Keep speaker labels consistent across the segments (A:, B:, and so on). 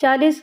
A: 40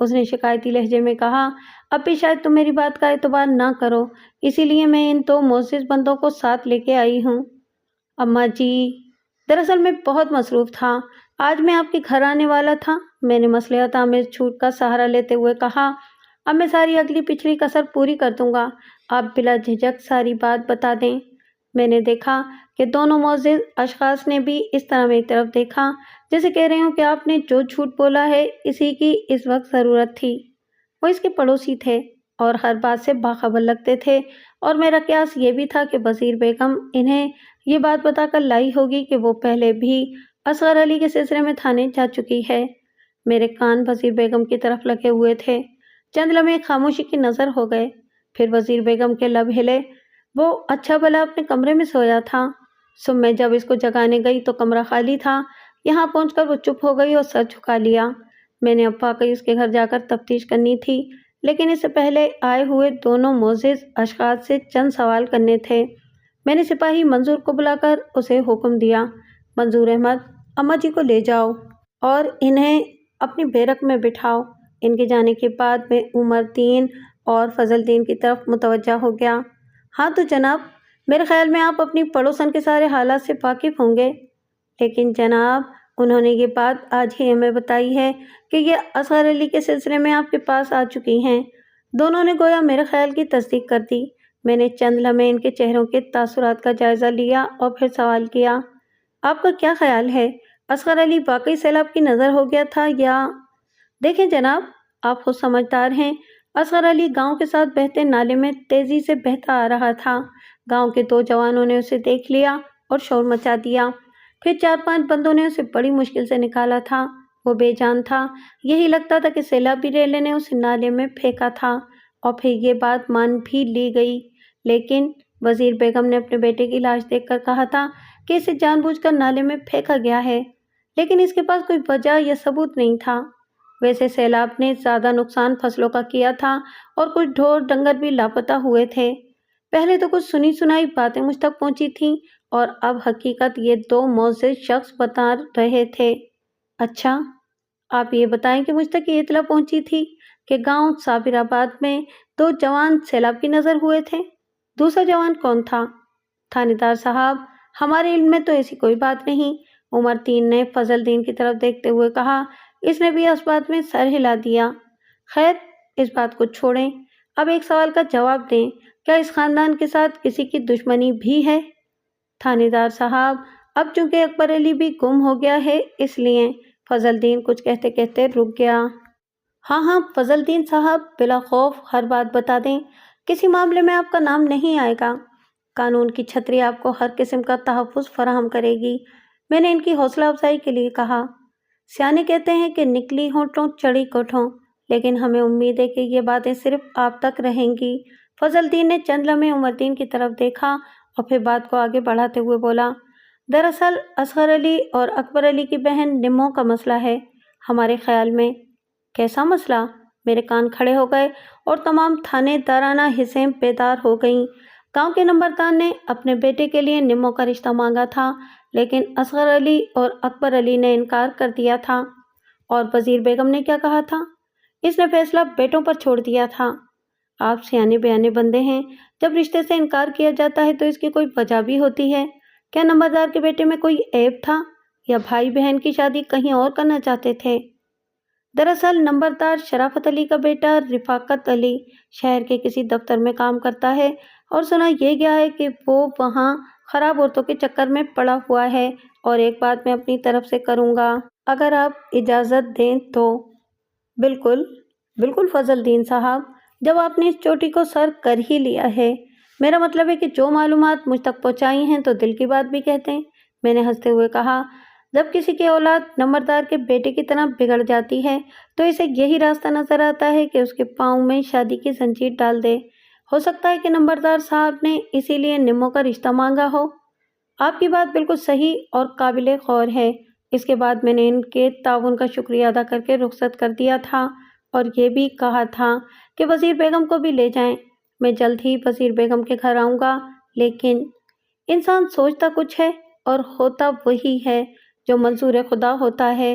A: اس نے شکایتی لہجے میں کہا، اب بھی شاید تم میری بات کا اعتبار نہ کرو، اسی لیے میں ان 2 معزز بندوں کو ساتھ لے کے آئی ہوں۔ اماں جی، دراصل میں بہت مصروف تھا، آج میں آپ کے گھر آنے والا تھا، میں نے مصلحت آمیز چھوٹ کا سہارا لیتے ہوئے کہا، اب میں ساری اگلی پچھلی کسر پوری کر دوں گا، آپ بلا جھجک ساری بات بتا دیں۔ میں نے دیکھا کہ دونوں معزز اشخاص نے بھی اس طرح میری طرف دیکھا جیسے کہہ رہے ہوں کہ آپ نے جو جھوٹ بولا ہے اسی کی اس وقت ضرورت تھی۔ وہ اس کے پڑوسی تھے اور ہر بات سے باخبر لگتے تھے، اور میرا قیاس یہ بھی تھا کہ وزیر بیگم انہیں یہ بات بتا کر لائی ہوگی کہ وہ پہلے بھی اصغر علی کے سلسلے میں تھانے جا چکی ہے۔ میرے کان وزیر بیگم کی طرف لگے ہوئے تھے۔ چند لمحے خاموشی کی نظر ہو گئے، پھر وزیر بیگم کے لب ہلے۔ وہ اچھا بھلا اپنے کمرے میں سویا تھا۔ صبح میں جب اس کو جگانے گئی تو کمرہ خالی تھا۔ یہاں پہنچ کر وہ چپ ہو گئی اور سر جھکا لیا۔ میں نے اب واقعی اس کے گھر جا کر تفتیش کرنی تھی، لیکن اس سے پہلے آئے ہوئے دونوں معزز اشخاص سے چند سوال کرنے تھے۔ میں نے سپاہی منظور کو بلا کر اسے حکم دیا، منظور احمد، اماں جی کو لے جاؤ اور انہیں اپنی بیرک میں بٹھاؤ۔ ان کے جانے کے بعد میں عمر دین اور فضل دین کی طرف متوجہ ہو گیا۔ ہاں تو جناب، میرے خیال میں آپ اپنی پڑوسن کے سارے حالات سے واقف ہوں گے، لیکن جناب انہوں نے یہ بات آج ہی ہمیں بتائی ہے کہ یہ اصغر علی کے سلسلے میں آپ کے پاس آ چکی ہیں۔ دونوں نے گویا میرے خیال کی تصدیق کر دی۔ میں نے چند لمحے ان کے چہروں کے تاثرات کا جائزہ لیا اور پھر سوال کیا، آپ کا کیا خیال ہے، اصغر علی واقعی سیلاب کی نظر ہو گیا تھا یا؟ دیکھیں جناب، آپ خود سمجھدار ہیں، اصغر علی گاؤں کے ساتھ بہتے نالے میں تیزی سے بہتا آ رہا تھا۔ گاؤں کے 2 جوانوں نے اسے دیکھ لیا اور شور مچا دیا، پھر 4-5 بندوں نے اسے بڑی مشکل سے نکالا تھا۔ وہ بے جان تھا، یہی لگتا تھا کہ سیلابی ریلے نے اسے نالے میں پھینکا تھا، اور پھر یہ بات مان بھی لی گئی، لیکن وزیر بیگم نے اپنے بیٹے کی لاش دیکھ کر کہا تھا کہ اسے جان بوجھ کر نالے میں پھینکا گیا ہے، لیکن اس کے پاس کوئی وجہ یا ثبوت نہیں تھا۔ ویسے سیلاب نے زیادہ نقصان فصلوں کا کیا تھا اور کچھ ڈھور ڈنگر بھی لاپتہ ہوئے تھے۔ پہلے تو کچھ سنی سنائی باتیں مجھ تک پہنچی تھیں، اور اب حقیقت یہ 2 معزز شخص بتا رہے تھے۔ اچھا، آپ یہ بتائیں کہ مجھ تک یہ اطلاع پہنچی تھی کہ گاؤں صابر آباد میں 2 جوان سیلاب کی نظر ہوئے تھے۔ دوسرا جوان کون تھا؟ تھانے دار صاحب، ہمارے علم میں تو ایسی کوئی بات نہیں، عمر دین نے فضل دین کی طرف دیکھتے ہوئے کہا۔ اس نے بھی اس بات میں سر ہلا دیا۔ خیر، اس بات کو چھوڑیں، اب ایک سوال کا جواب دیں، کیا اس خاندان کے ساتھ کسی کی دشمنی بھی ہے؟ تھانے دار صاحب، اب چونکہ اکبر علی بھی گم ہو گیا ہے اس لیے۔ فضل دین کچھ کہتے کہتے رک گیا۔ ہاں فضل دین صاحب، بلا خوف ہر بات بتا دیں، کسی معاملے میں آپ کا نام نہیں آئے گا، قانون کی چھتری آپ کو ہر قسم کا تحفظ فراہم کرے گی۔ میں نے ان کی حوصلہ افزائی کے لیے کہا۔ سیانے کہتے ہیں کہ نکلی ہونٹوں چڑھی کوٹھوں، لیکن ہمیں امید ہے کہ یہ باتیں صرف آپ تک رہیں گی۔ فضل دین نے چند لمحے عمر دین کی طرف دیکھا اور پھر بات کو آگے بڑھاتے ہوئے بولا، دراصل اصغر علی اور اکبر علی کی بہن نمو کا مسئلہ ہے ہمارے خیال میں۔ کیسا مسئلہ؟ میرے کان کھڑے ہو گئے اور تمام تھانے دارانہ حصیں بیدار ہو گئیں۔ گاؤں کے نمبردار نے اپنے بیٹے کے لیے نمو کا رشتہ مانگا تھا، لیکن اصغر علی اور اکبر علی نے انکار کر دیا تھا۔ اور وزیر بیگم نے کیا کہا تھا؟ اس نے فیصلہ بیٹوں پر چھوڑ دیا تھا۔ آپ سیانے بیانے بندے ہیں، جب رشتے سے انکار کیا جاتا ہے تو اس کی کوئی وجہ بھی ہوتی ہے۔ کیا نمبردار کے بیٹے میں کوئی عیب تھا، یا بھائی بہن کی شادی کہیں اور کرنا چاہتے تھے؟ دراصل نمبردار شرافت علی کا بیٹا رفاقت علی شہر کے کسی دفتر میں کام کرتا ہے، اور سنا یہ گیا ہے کہ وہ وہاں خراب عورتوں کے چکر میں پڑا ہوا ہے۔ اور ایک بات میں اپنی طرف سے کروں گا، اگر آپ اجازت دیں تو۔ بالکل بالکل فضل دین صاحب، جب آپ نے اس چوٹی کو سر کر ہی لیا ہے، میرا مطلب ہے کہ جو معلومات مجھ تک پہنچائی ہیں تو دل کی بات بھی کہتے ہیں، میں نے ہنستے ہوئے کہا۔ جب کسی کی اولاد نمبردار کے بیٹے کی طرح بگڑ جاتی ہے تو اسے یہی راستہ نظر آتا ہے کہ اس کے پاؤں میں شادی کی زنجیر ڈال دے۔ ہو سکتا ہے کہ نمبردار صاحب نے اسی لیے نمو کا رشتہ مانگا ہو۔ آپ کی بات بالکل صحیح اور قابل غور ہے۔ اس کے بعد میں نے ان کے تعاون کا شکریہ ادا کر کے رخصت کر دیا تھا، اور یہ بھی کہا تھا کہ وزیر بیگم کو بھی لے جائیں۔ میں جلد ہی وزیر بیگم کے گھر آؤں گا، لیکن انسان سوچتا کچھ ہے اور ہوتا وہی ہے جو منظور خدا ہوتا ہے۔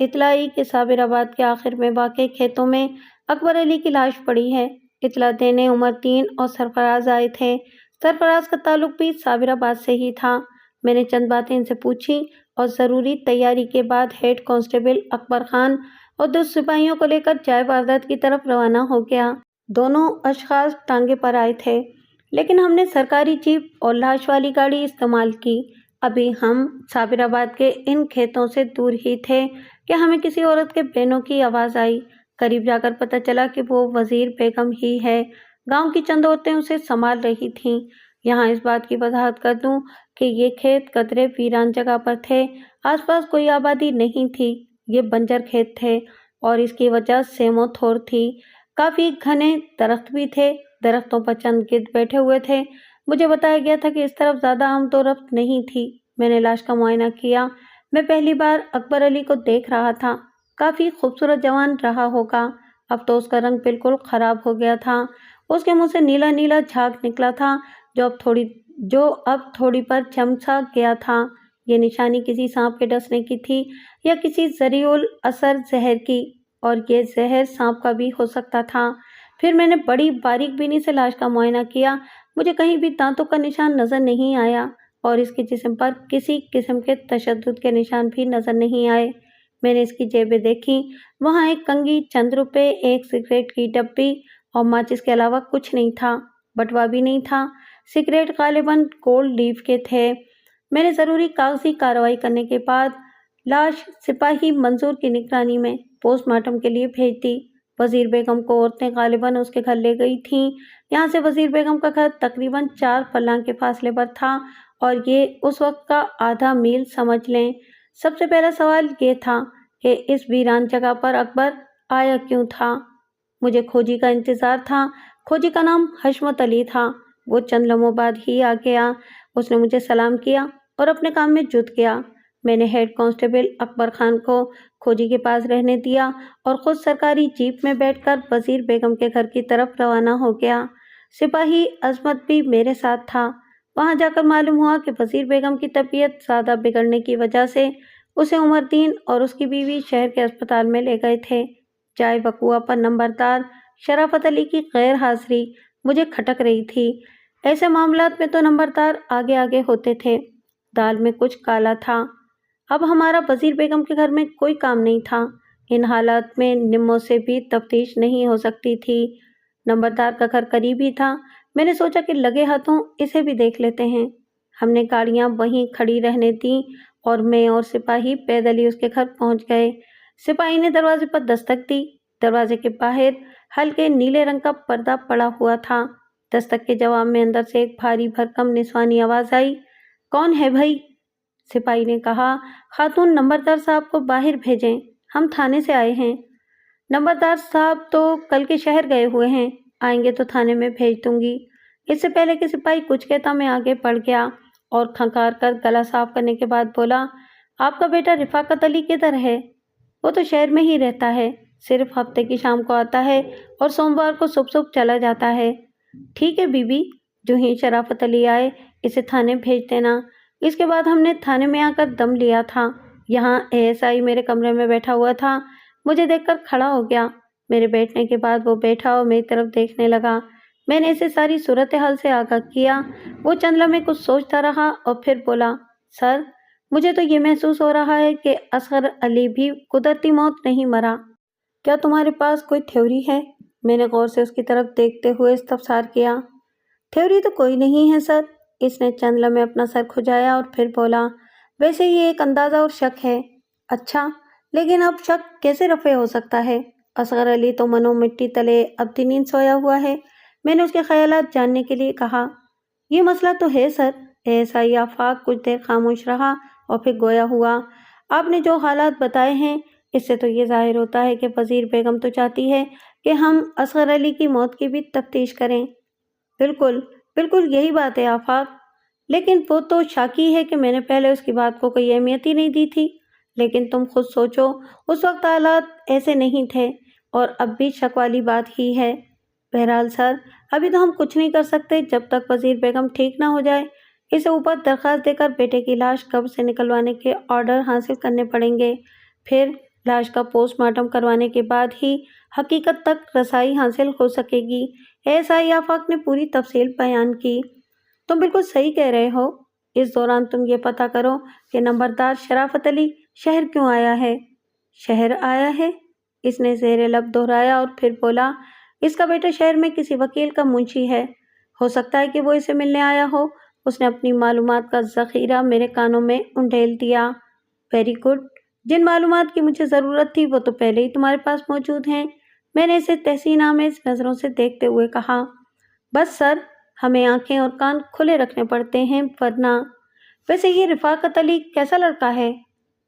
A: اطلاع آئی کہ صابر آباد کے آخر میں واقع کھیتوں میں اکبر علی کی لاش پڑی ہے۔ اطلاع دینے عمر الدین اور سرفراز آئے تھے۔ سرفراز کا تعلق بھی صابر آباد سے ہی تھا۔ میں نے چند باتیں ان سے پوچھی اور ضروری تیاری کے بعد ہیڈ کانسٹیبل اکبر خان اور 2 سپاہیوں کو لے کر جائے واردات کی طرف روانہ ہو گیا۔ دونوں اشخاص ٹانگے پر آئے تھے، لیکن ہم نے سرکاری جیپ اور لاش والی گاڑی استعمال کی۔ ابھی ہم صابر آباد کے ان کھیتوں سے دور ہی تھے کہ ہمیں کسی عورت کے بینوں کی آواز آئی۔ قریب جا کر پتہ چلا کہ وہ وزیر بیگم ہی ہے۔ گاؤں کی چند عورتیں اسے سنبھال رہی تھیں۔ یہاں اس بات کی وضاحت کر دوں کہ یہ کھیت قدرے ویران جگہ پر تھے۔ آس پاس کوئی آبادی نہیں تھی۔ یہ بنجر کھیت تھے اور اس کی وجہ سیم و تھور تھی۔ کافی گھنے درخت بھی تھے۔ درختوں پر چند گدھ بیٹھے ہوئے تھے۔ مجھے بتایا گیا تھا کہ اس طرف زیادہ آمد و رفت نہیں تھی۔ میں نے لاش کا معائنہ کیا۔ میں پہلی بار اکبر علی کو دیکھ رہا تھا۔ کافی خوبصورت جوان رہا ہوگا۔ اب تو اس کا رنگ بالکل خراب ہو گیا تھا۔ اس کے منہ سے نیلا نیلا جھاگ نکلا تھا جو اب تھوڑی پر جم سا گیا تھا۔ یہ نشانی کسی سانپ کے ڈسنے کی تھی یا کسی ذریع الاثر زہر کی، اور یہ زہر سانپ کا بھی ہو سکتا تھا۔ پھر میں نے بڑی باریک بینی سے لاش کا معائنہ کیا۔ مجھے کہیں بھی دانتوں کا نشان نظر نہیں آیا اور اس کے جسم پر کسی قسم کے تشدد کے نشان بھی نظر نہیں آئے۔ میں نے اس کی جیبیں دیکھی۔ وہاں ایک کنگھی، چند روپے، ایک سگریٹ کی ڈبی اور ماچس کے علاوہ کچھ نہیں تھا۔ بٹوا بھی نہیں تھا۔ سگریٹ غالباً گولڈ لیف کے تھے۔ میں نے ضروری کاغذی کارروائی کرنے کے بعد لاش سپاہی منظور کی نگرانی میں پوسٹ مارٹم کے لیے بھیج دی۔ وزیر بیگم کو عورتیں غالباً اس کے گھر لے گئی تھیں۔ یہاں سے وزیر بیگم کا گھر تقریباً 4 فلانگ کے فاصلے پر تھا اور یہ اس وقت کا آدھا میل سمجھ لیں۔ سب سے پہلا سوال یہ تھا کہ اس ویران جگہ پر اکبر آیا کیوں تھا؟ مجھے کھوجی کا انتظار تھا۔ کھوجی کا نام حشمت علی تھا۔ وہ چند لمحوں بعد ہی آ گیا۔ اس نے مجھے سلام کیا اور اپنے کام میں جٹ گیا۔ میں نے ہیڈ کانسٹیبل اکبر خان کو کھوجی کے پاس رہنے دیا اور خود سرکاری جیپ میں بیٹھ کر وزیر بیگم کے گھر کی طرف روانہ ہو گیا۔ سپاہی عظمت بھی میرے ساتھ تھا۔ وہاں جا کر معلوم ہوا کہ وزیر بیگم کی طبیعت زیادہ بگڑنے کی وجہ سے اسے عمر الدین اور اس کی بیوی شہر کے اسپتال میں لے گئے تھے۔ جائے وقوع پر نمبردار شرافت علی کی غیر حاضری مجھے کھٹک رہی تھی۔ ایسے معاملات میں تو نمبردار آگے آگے ہوتے تھے۔ دال میں کچھ کالا تھا۔ اب ہمارا وزیر بیگم کے گھر میں کوئی کام نہیں تھا۔ ان حالات میں نموں سے بھی تفتیش نہیں ہو سکتی تھی۔ نمبردار کا گھر قریب ہی تھا۔ میں نے سوچا کہ لگے ہاتھوں اسے بھی دیکھ لیتے ہیں۔ ہم نے گاڑیاں وہیں کھڑی رہنے دیں اور میں اور سپاہی پیدل ہی اس کے گھر پہنچ گئے۔ سپاہی نے دروازے پر دستک دی۔ دروازے کے باہر ہلکے نیلے رنگ کا پردہ پڑا ہوا تھا۔ دستک کے جواب میں اندر سے ایک بھاری بھرکم نسوانی آواز آئی، کون ہے بھائی؟ سپاہی نے کہا، خاتون نمبردار صاحب کو باہر بھیجیں، ہم تھانے سے آئے ہیں۔ نمبردار صاحب تو کل کے شہر گئے ہوئے ہیں، آئیں گے تو تھانے میں بھیج دوں گی۔ اس سے پہلے کہ سپاہی کچھ کہتا میں آگے بڑھ گیا اور کھنکار کر گلا صاف کرنے کے بعد بولا، آپ کا بیٹا رفاقت علی کدھر ہے؟ وہ تو شہر میں ہی رہتا ہے، صرف ہفتے کی شام کو آتا ہے اور سوموار کو صبح چلا جاتا ہے۔ ٹھیک ہے بی بی، جو ہی شرافت علی آئے اسے تھانے بھیج دینا۔ اس کے بعد ہم نے تھانے میں آ کر دم لیا تھا۔ یہاں ASI میرے کمرے میں بیٹھا ہوا تھا۔ مجھے دیکھ کر کھڑا ہو گیا۔ میرے بیٹھنے کے بعد وہ بیٹھا اور میری طرف دیکھنے لگا۔ میں نے اسے ساری صورتحال سے آگاہ کیا۔ وہ چند لمحے کچھ سوچتا رہا اور پھر بولا، سر، مجھے تو یہ محسوس ہو رہا ہے کہ اصغر علی بھی قدرتی موت نہیں مرا۔ کیا تمہارے پاس کوئی تھیوری ہے؟ میں نے غور سے اس کی طرف دیکھتے ہوئے استفسار کیا۔ تھیوری تو کوئی نہیں ہے سر۔ اس نے چند لمحے اپنا سر کھجایا اور پھر بولا، ویسے یہ ایک اندازہ اور شک ہے۔ اچھا، لیکن اب شک کیسے رفع ہو سکتا ہے؟ اصغر علی تو منو مٹی تلے ابدی نیند سویا ہوا ہے۔ میں نے اس کے خیالات جاننے کے لیے کہا، یہ مسئلہ تو ہے سر۔ ASI آفاق کچھ دیر خاموش رہا اور پھر گویا ہوا، آپ نے جو حالات بتائے ہیں اس سے تو یہ ظاہر ہوتا ہے کہ وزیر بیگم تو چاہتی ہے کہ ہم اصغر علی کی موت کی بھی تفتیش کریں۔ بالکل بالکل یہی بات ہے آفاق، لیکن وہ تو شاکی ہے کہ میں نے پہلے اس کی بات کو کوئی اہمیت ہی نہیں دی تھی۔ لیکن تم خود سوچو، اس وقت حالات ایسے نہیں تھے اور اب بھی شک والی بات ہی ہے۔ بہرحال سر، ابھی تو ہم کچھ نہیں کر سکتے جب تک وزیر بیگم ٹھیک نہ ہو جائے۔ اسے اوپر درخواست دے کر بیٹے کی لاش قبر سے نکلوانے کے آرڈر حاصل کرنے پڑیں گے، پھر لاش کا پوسٹ مارٹم کروانے کے بعد ہی حقیقت تک رسائی حاصل ہو سکے گی۔ ASI آفاق نے پوری تفصیل بیان کی۔ تم بالکل صحیح کہہ رہے ہو، اس دوران تم یہ پتہ کرو کہ نمبردار شرافت علی شہر کیوں آیا ہے۔ شہر آیا ہے؟ اس نے زیر لب دہرایا اور پھر بولا، اس کا بیٹا شہر میں کسی وکیل کا منشی ہے، ہو سکتا ہے کہ وہ اسے ملنے آیا ہو۔ اس نے اپنی معلومات کا ذخیرہ میرے کانوں میں انڈیل دیا۔ ویری گڈ، جن معلومات کی مجھے ضرورت تھی وہ تو پہلے ہی تمہارے پاس موجود ہیں، میں نے اسے تحسین آمیز نظروں سے دیکھتے ہوئے کہا۔ بس سر، ہمیں آنکھیں اور کان کھلے رکھنے پڑتے ہیں، ورنہ۔ ویسے یہ رفاقت علی کیسا لڑکا ہے؟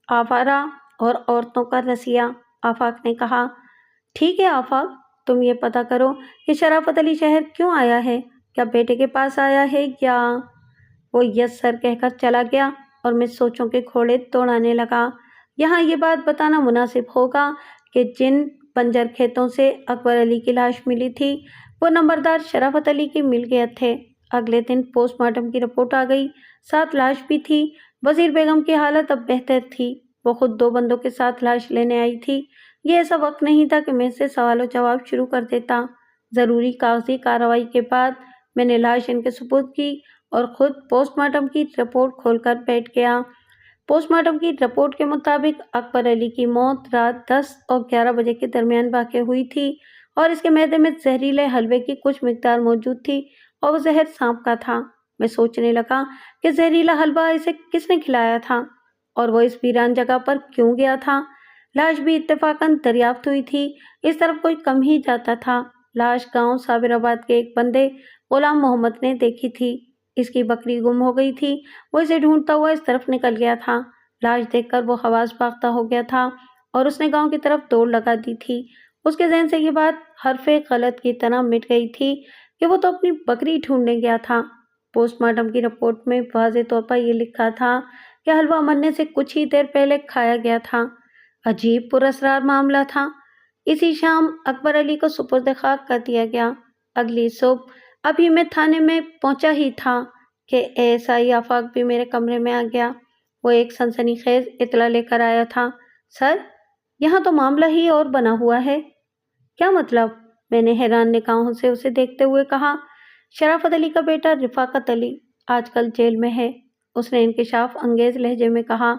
A: آوارہ اور عورتوں کا رسیہ، آفاق نے کہا۔ ٹھیک ہے آفاق، تم یہ پتہ کرو کہ شرافت علی شہر کیوں آیا ہے، کیا بیٹے کے پاس آیا ہے یا… وہ یس سر کہہ کر چلا گیا اور میں سوچوں کے گھوڑے دوڑانے لگا۔ یہاں یہ بات بتانا مناسب ہوگا کہ جن بنجر کھیتوں سے اکبر علی کی لاش ملی تھی وہ نمبردار شرافت علی کے ملکیت تھے۔ اگلے دن پوسٹ مارٹم کی رپورٹ آ گئی، ساتھ لاش بھی تھی۔ وزیر بیگم کی حالت اب بہتر تھی، وہ خود 2 بندوں کے ساتھ لاش لینے آئی تھی۔ یہ ایسا وقت نہیں تھا کہ میں اس سے سوال و جواب شروع کر دیتا۔ ضروری کاغذی کارروائی کے بعد میں نے لاش ان کے سپرد کی اور خود پوسٹ مارٹم کی رپورٹ کھول کر بیٹھ گیا۔ پوسٹ مارٹم کی رپورٹ کے مطابق اکبر علی کی موت رات 10 اور 11 بجے کے درمیان واقع ہوئی تھی اور اس کے معدے میں زہریلے حلوے کی کچھ مقدار موجود تھی اور وہ زہر سانپ کا تھا۔ میں سوچنے لگا کہ زہریلا حلوہ اسے کس نے کھلایا تھا اور وہ اس ویران جگہ پر کیوں گیا تھا۔ لاش بھی اتفاقاً دریافت ہوئی تھی، اس طرف کوئی کم ہی جاتا تھا۔ لاش گاؤں صابر آباد کے ایک بندے غلام محمد نے دیکھی تھی، اس کی بکری گم ہو گئی تھی، وہ اسے ڈھونڈتا ہوا اس طرف نکل گیا تھا۔ لاش دیکھ کر وہ حواس باختہ ہو گیا تھا اور اس نے گاؤں کی طرف دوڑ لگا دی تھی۔ اس کے ذہن سے یہ بات حرف غلط کی طرح مٹ گئی تھی کہ وہ تو اپنی بکری ڈھونڈنے گیا تھا۔ پوسٹ مارٹم کی رپورٹ میں واضح طور پر یہ لکھا تھا کہ حلوہ مرنے سے کچھ ہی دیر پہلے کھایا گیا تھا۔ عجیب پراسرار معاملہ تھا۔ اسی شام اکبر علی کو سپرد خاک کر دیا گیا۔ اگلی صبح ابھی میں تھانے میں پہنچا ہی تھا کہ ASI آفاق بھی میرے کمرے میں آ گیا۔ وہ ایک سنسنی خیز اطلاع لے کر آیا تھا۔ سر، یہاں تو معاملہ ہی اور بنا ہوا ہے۔ کیا مطلب؟ میں نے حیران نگاہوں سے اسے دیکھتے ہوئے کہا۔ شرافت علی کا بیٹا رفاقت علی آج کل جیل میں ہے، اس نے انکشاف انگیز لہجے میں کہا۔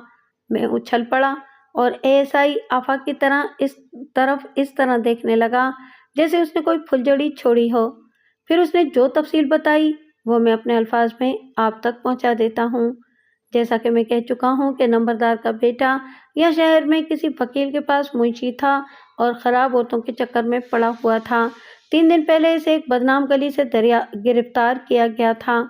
A: میں اچھل پڑا اور ASI آفاق کی طرف اس طرح دیکھنے لگا جیسے اس نے کوئی پھلجھڑی چھوڑی ہو۔ پھر اس نے جو تفصیل بتائی وہ میں اپنے الفاظ میں آپ تک پہنچا دیتا ہوں۔ جیسا کہ میں کہہ چکا ہوں کہ نمبردار کا بیٹا یا شہر میں کسی وکیل کے پاس منشی تھا اور خراب عورتوں کے چکر میں پڑا ہوا تھا۔ 3 دن پہلے اسے ایک بدنام گلی سے گرفتار کیا گیا تھا۔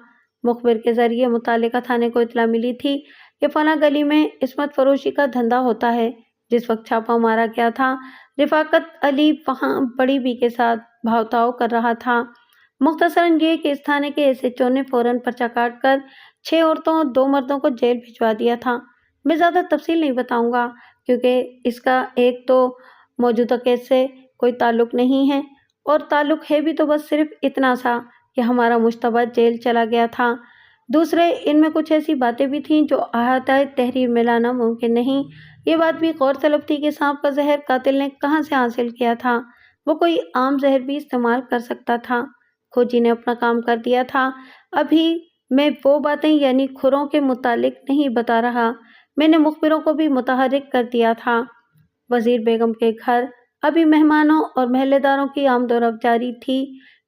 A: مخبر کے ذریعے متعلقہ تھانے کو اطلاع ملی تھی کہ فلاں گلی میں عصمت فروشی کا دھندا ہوتا ہے۔ جس وقت چھاپا مارا گیا تھا رفاقت علی وہاں بڑی بی کے ساتھ بھاؤ تاؤ کر رہا تھا۔ مختصراً یہ کہ اس تھانے کے SHO نے فوراً پرچہ کاٹ کر 6 عورتوں اور 2 مردوں کو جیل بھجوا دیا تھا۔ میں زیادہ تفصیل نہیں بتاؤں گا کیونکہ اس کا ایک تو موجودہ کیس سے کوئی تعلق نہیں ہے اور تعلق ہے بھی تو بس صرف اتنا سا کہ ہمارا مشتبہ جیل چلا گیا تھا۔ دوسرے، ان میں کچھ ایسی باتیں بھی تھیں جو احاطہ تحریر میں لانا ممکن نہیں۔ یہ بات بھی غور طلب تھی کہ سانپ کا زہر قاتل نے کہاں سے حاصل کیا تھا، وہ کوئی عام زہر بھی استعمال کر سکتا تھا۔ کھوجی نے اپنا کام کر دیا تھا۔ ابھی میں وہ باتیں یعنی کھروں کے متعلق نہیں بتا رہا، میں نے مخبروں کو بھی متحرک کر دیا تھا۔ وزیر بیگم کے گھر ابھی مہمانوں اور محلے داروں کی آمد و رفت جاری تھی،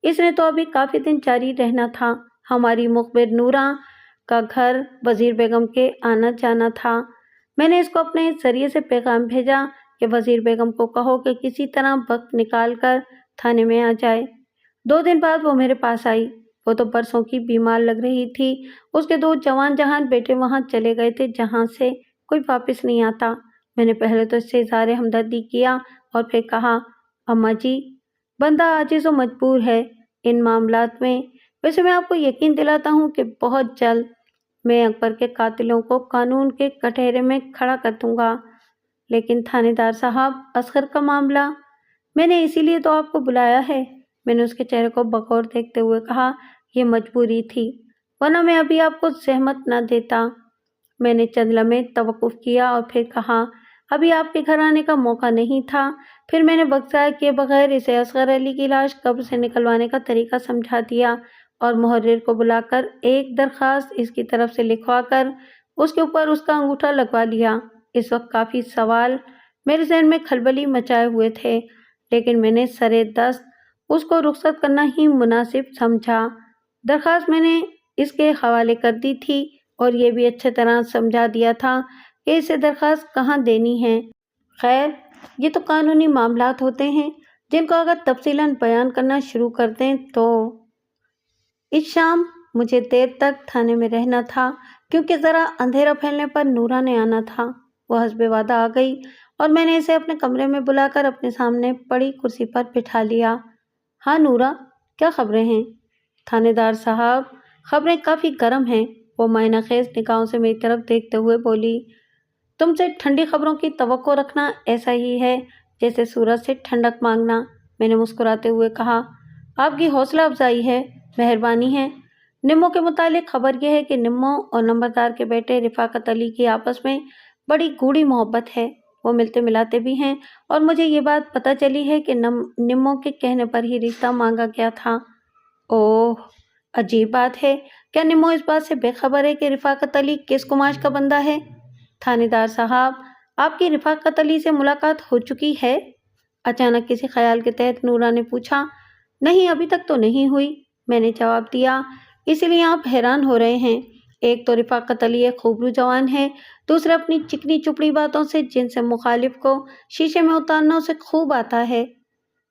A: اس نے تو ابھی کافی دن جاری رہنا تھا۔ ہماری مخبر نوراں کا گھر وزیر بیگم کے آنا جانا تھا۔ میں نے اس کو اپنے ذریعے سے پیغام بھیجا کہ وزیر بیگم کو کہو کہ کسی طرح وقت نکال کر تھانے میں آ جائے۔ 2 دن بعد وہ میرے پاس آئی۔ وہ تو برسوں کی بیمار لگ رہی تھی۔ اس کے 2 جوان جہان بیٹے وہاں چلے گئے تھے جہاں سے کوئی واپس نہیں آتا۔ میں نے پہلے تو اس سے اظہار ہمدردی کیا اور پھر کہا، اماں جی، بندہ عاجز و مجبور ہے ان معاملات میں۔ ویسے میں آپ کو یقین دلاتا ہوں کہ بہت جلد میں اکبر کے قاتلوں کو قانون کے کٹہرے میں کھڑا کر دوں گا۔ لیکن تھانے دار صاحب، اصغر کا معاملہ، میں نے اسی لیے تو آپ کو بلایا ہے۔ میں نے اس کے چہرے کو بغور دیکھتے ہوئے کہا، یہ مجبوری تھی۔ ورنہ میں ابھی آپ کو زحمت نہ دیتا۔ میں نے چند لمحے توقف کیا اور پھر کہا، ابھی آپ کے گھر آنے کا موقع نہیں تھا۔ پھر میں نے وقت ضائع کیے بغیر اسے اصغر علی کی لاش قبر سے نکلوانے کا طریقہ سمجھا دیا اور محرر کو بلا کر ایک درخواست اس کی طرف سے لکھوا کر اس کے اوپر اس کا انگوٹھا لگوا لیا۔ اس وقت کافی سوال میرے ذہن میں کھلبلی مچائے ہوئے تھے، لیکن میں نے سرے دست اس کو رخصت کرنا ہی مناسب سمجھا۔ درخواست میں نے اس کے حوالے کر دی تھی اور یہ بھی اچھی طرح سمجھا دیا تھا کہ اسے درخواست کہاں دینی ہے۔ خیر، یہ تو قانونی معاملات ہوتے ہیں جن کو اگر تفصیلاً بیان کرنا شروع کر دیں تو۔ اس شام مجھے دیر تک تھانے میں رہنا تھا کیونکہ ذرا اندھیرا پھیلنے پر نورا نے آنا تھا۔ وہ حسب وعدہ آ گئی اور میں نے اسے اپنے کمرے میں بلا کر اپنے سامنے پڑی کرسی پر بٹھا لیا۔ ہاں نورا، کیا خبریں ہیں؟ تھانے دار صاحب، خبریں کافی گرم ہیں، وہ معنی خیز نگاہوں سے میری طرف دیکھتے ہوئے بولی۔ تم سے ٹھنڈی خبروں کی توقع رکھنا ایسا ہی ہے جیسے سورج سے ٹھنڈک مانگنا، میں نے مسکراتے ہوئے کہا۔ آپ کی حوصلہ افزائی ہے، مہربانی ہے۔ نمو کے متعلق خبر یہ ہے کہ نمو اور نمبردار کے بیٹے رفاقت علی کی آپس میں بڑی گوڑھی محبت ہے، وہ ملتے ملاتے بھی ہیں، اور مجھے یہ بات پتہ چلی ہے کہ نمو کے کہنے پر ہی رشتہ مانگا گیا تھا۔ اوہ، عجیب بات ہے، کیا نمو اس بات سے بے خبر ہے کہ رفاقت علی کس کماش کا بندہ ہے؟ تھانے دار صاحب، آپ کی رفاقت علی سے ملاقات ہو چکی ہے؟ اچانک کسی خیال کے تحت نورا نے پوچھا۔ نہیں، ابھی تک تو نہیں ہوئی، میں نے جواب دیا۔ اسی لیے آپ حیران ہو رہے ہیں۔ ایک تو رفاقت علی ایک خوبرو جوان ہے، دوسرے اپنی چکنی چپڑی باتوں سے جن سے مخالف کو شیشے میں اتارنا اسے خوب آتا ہے۔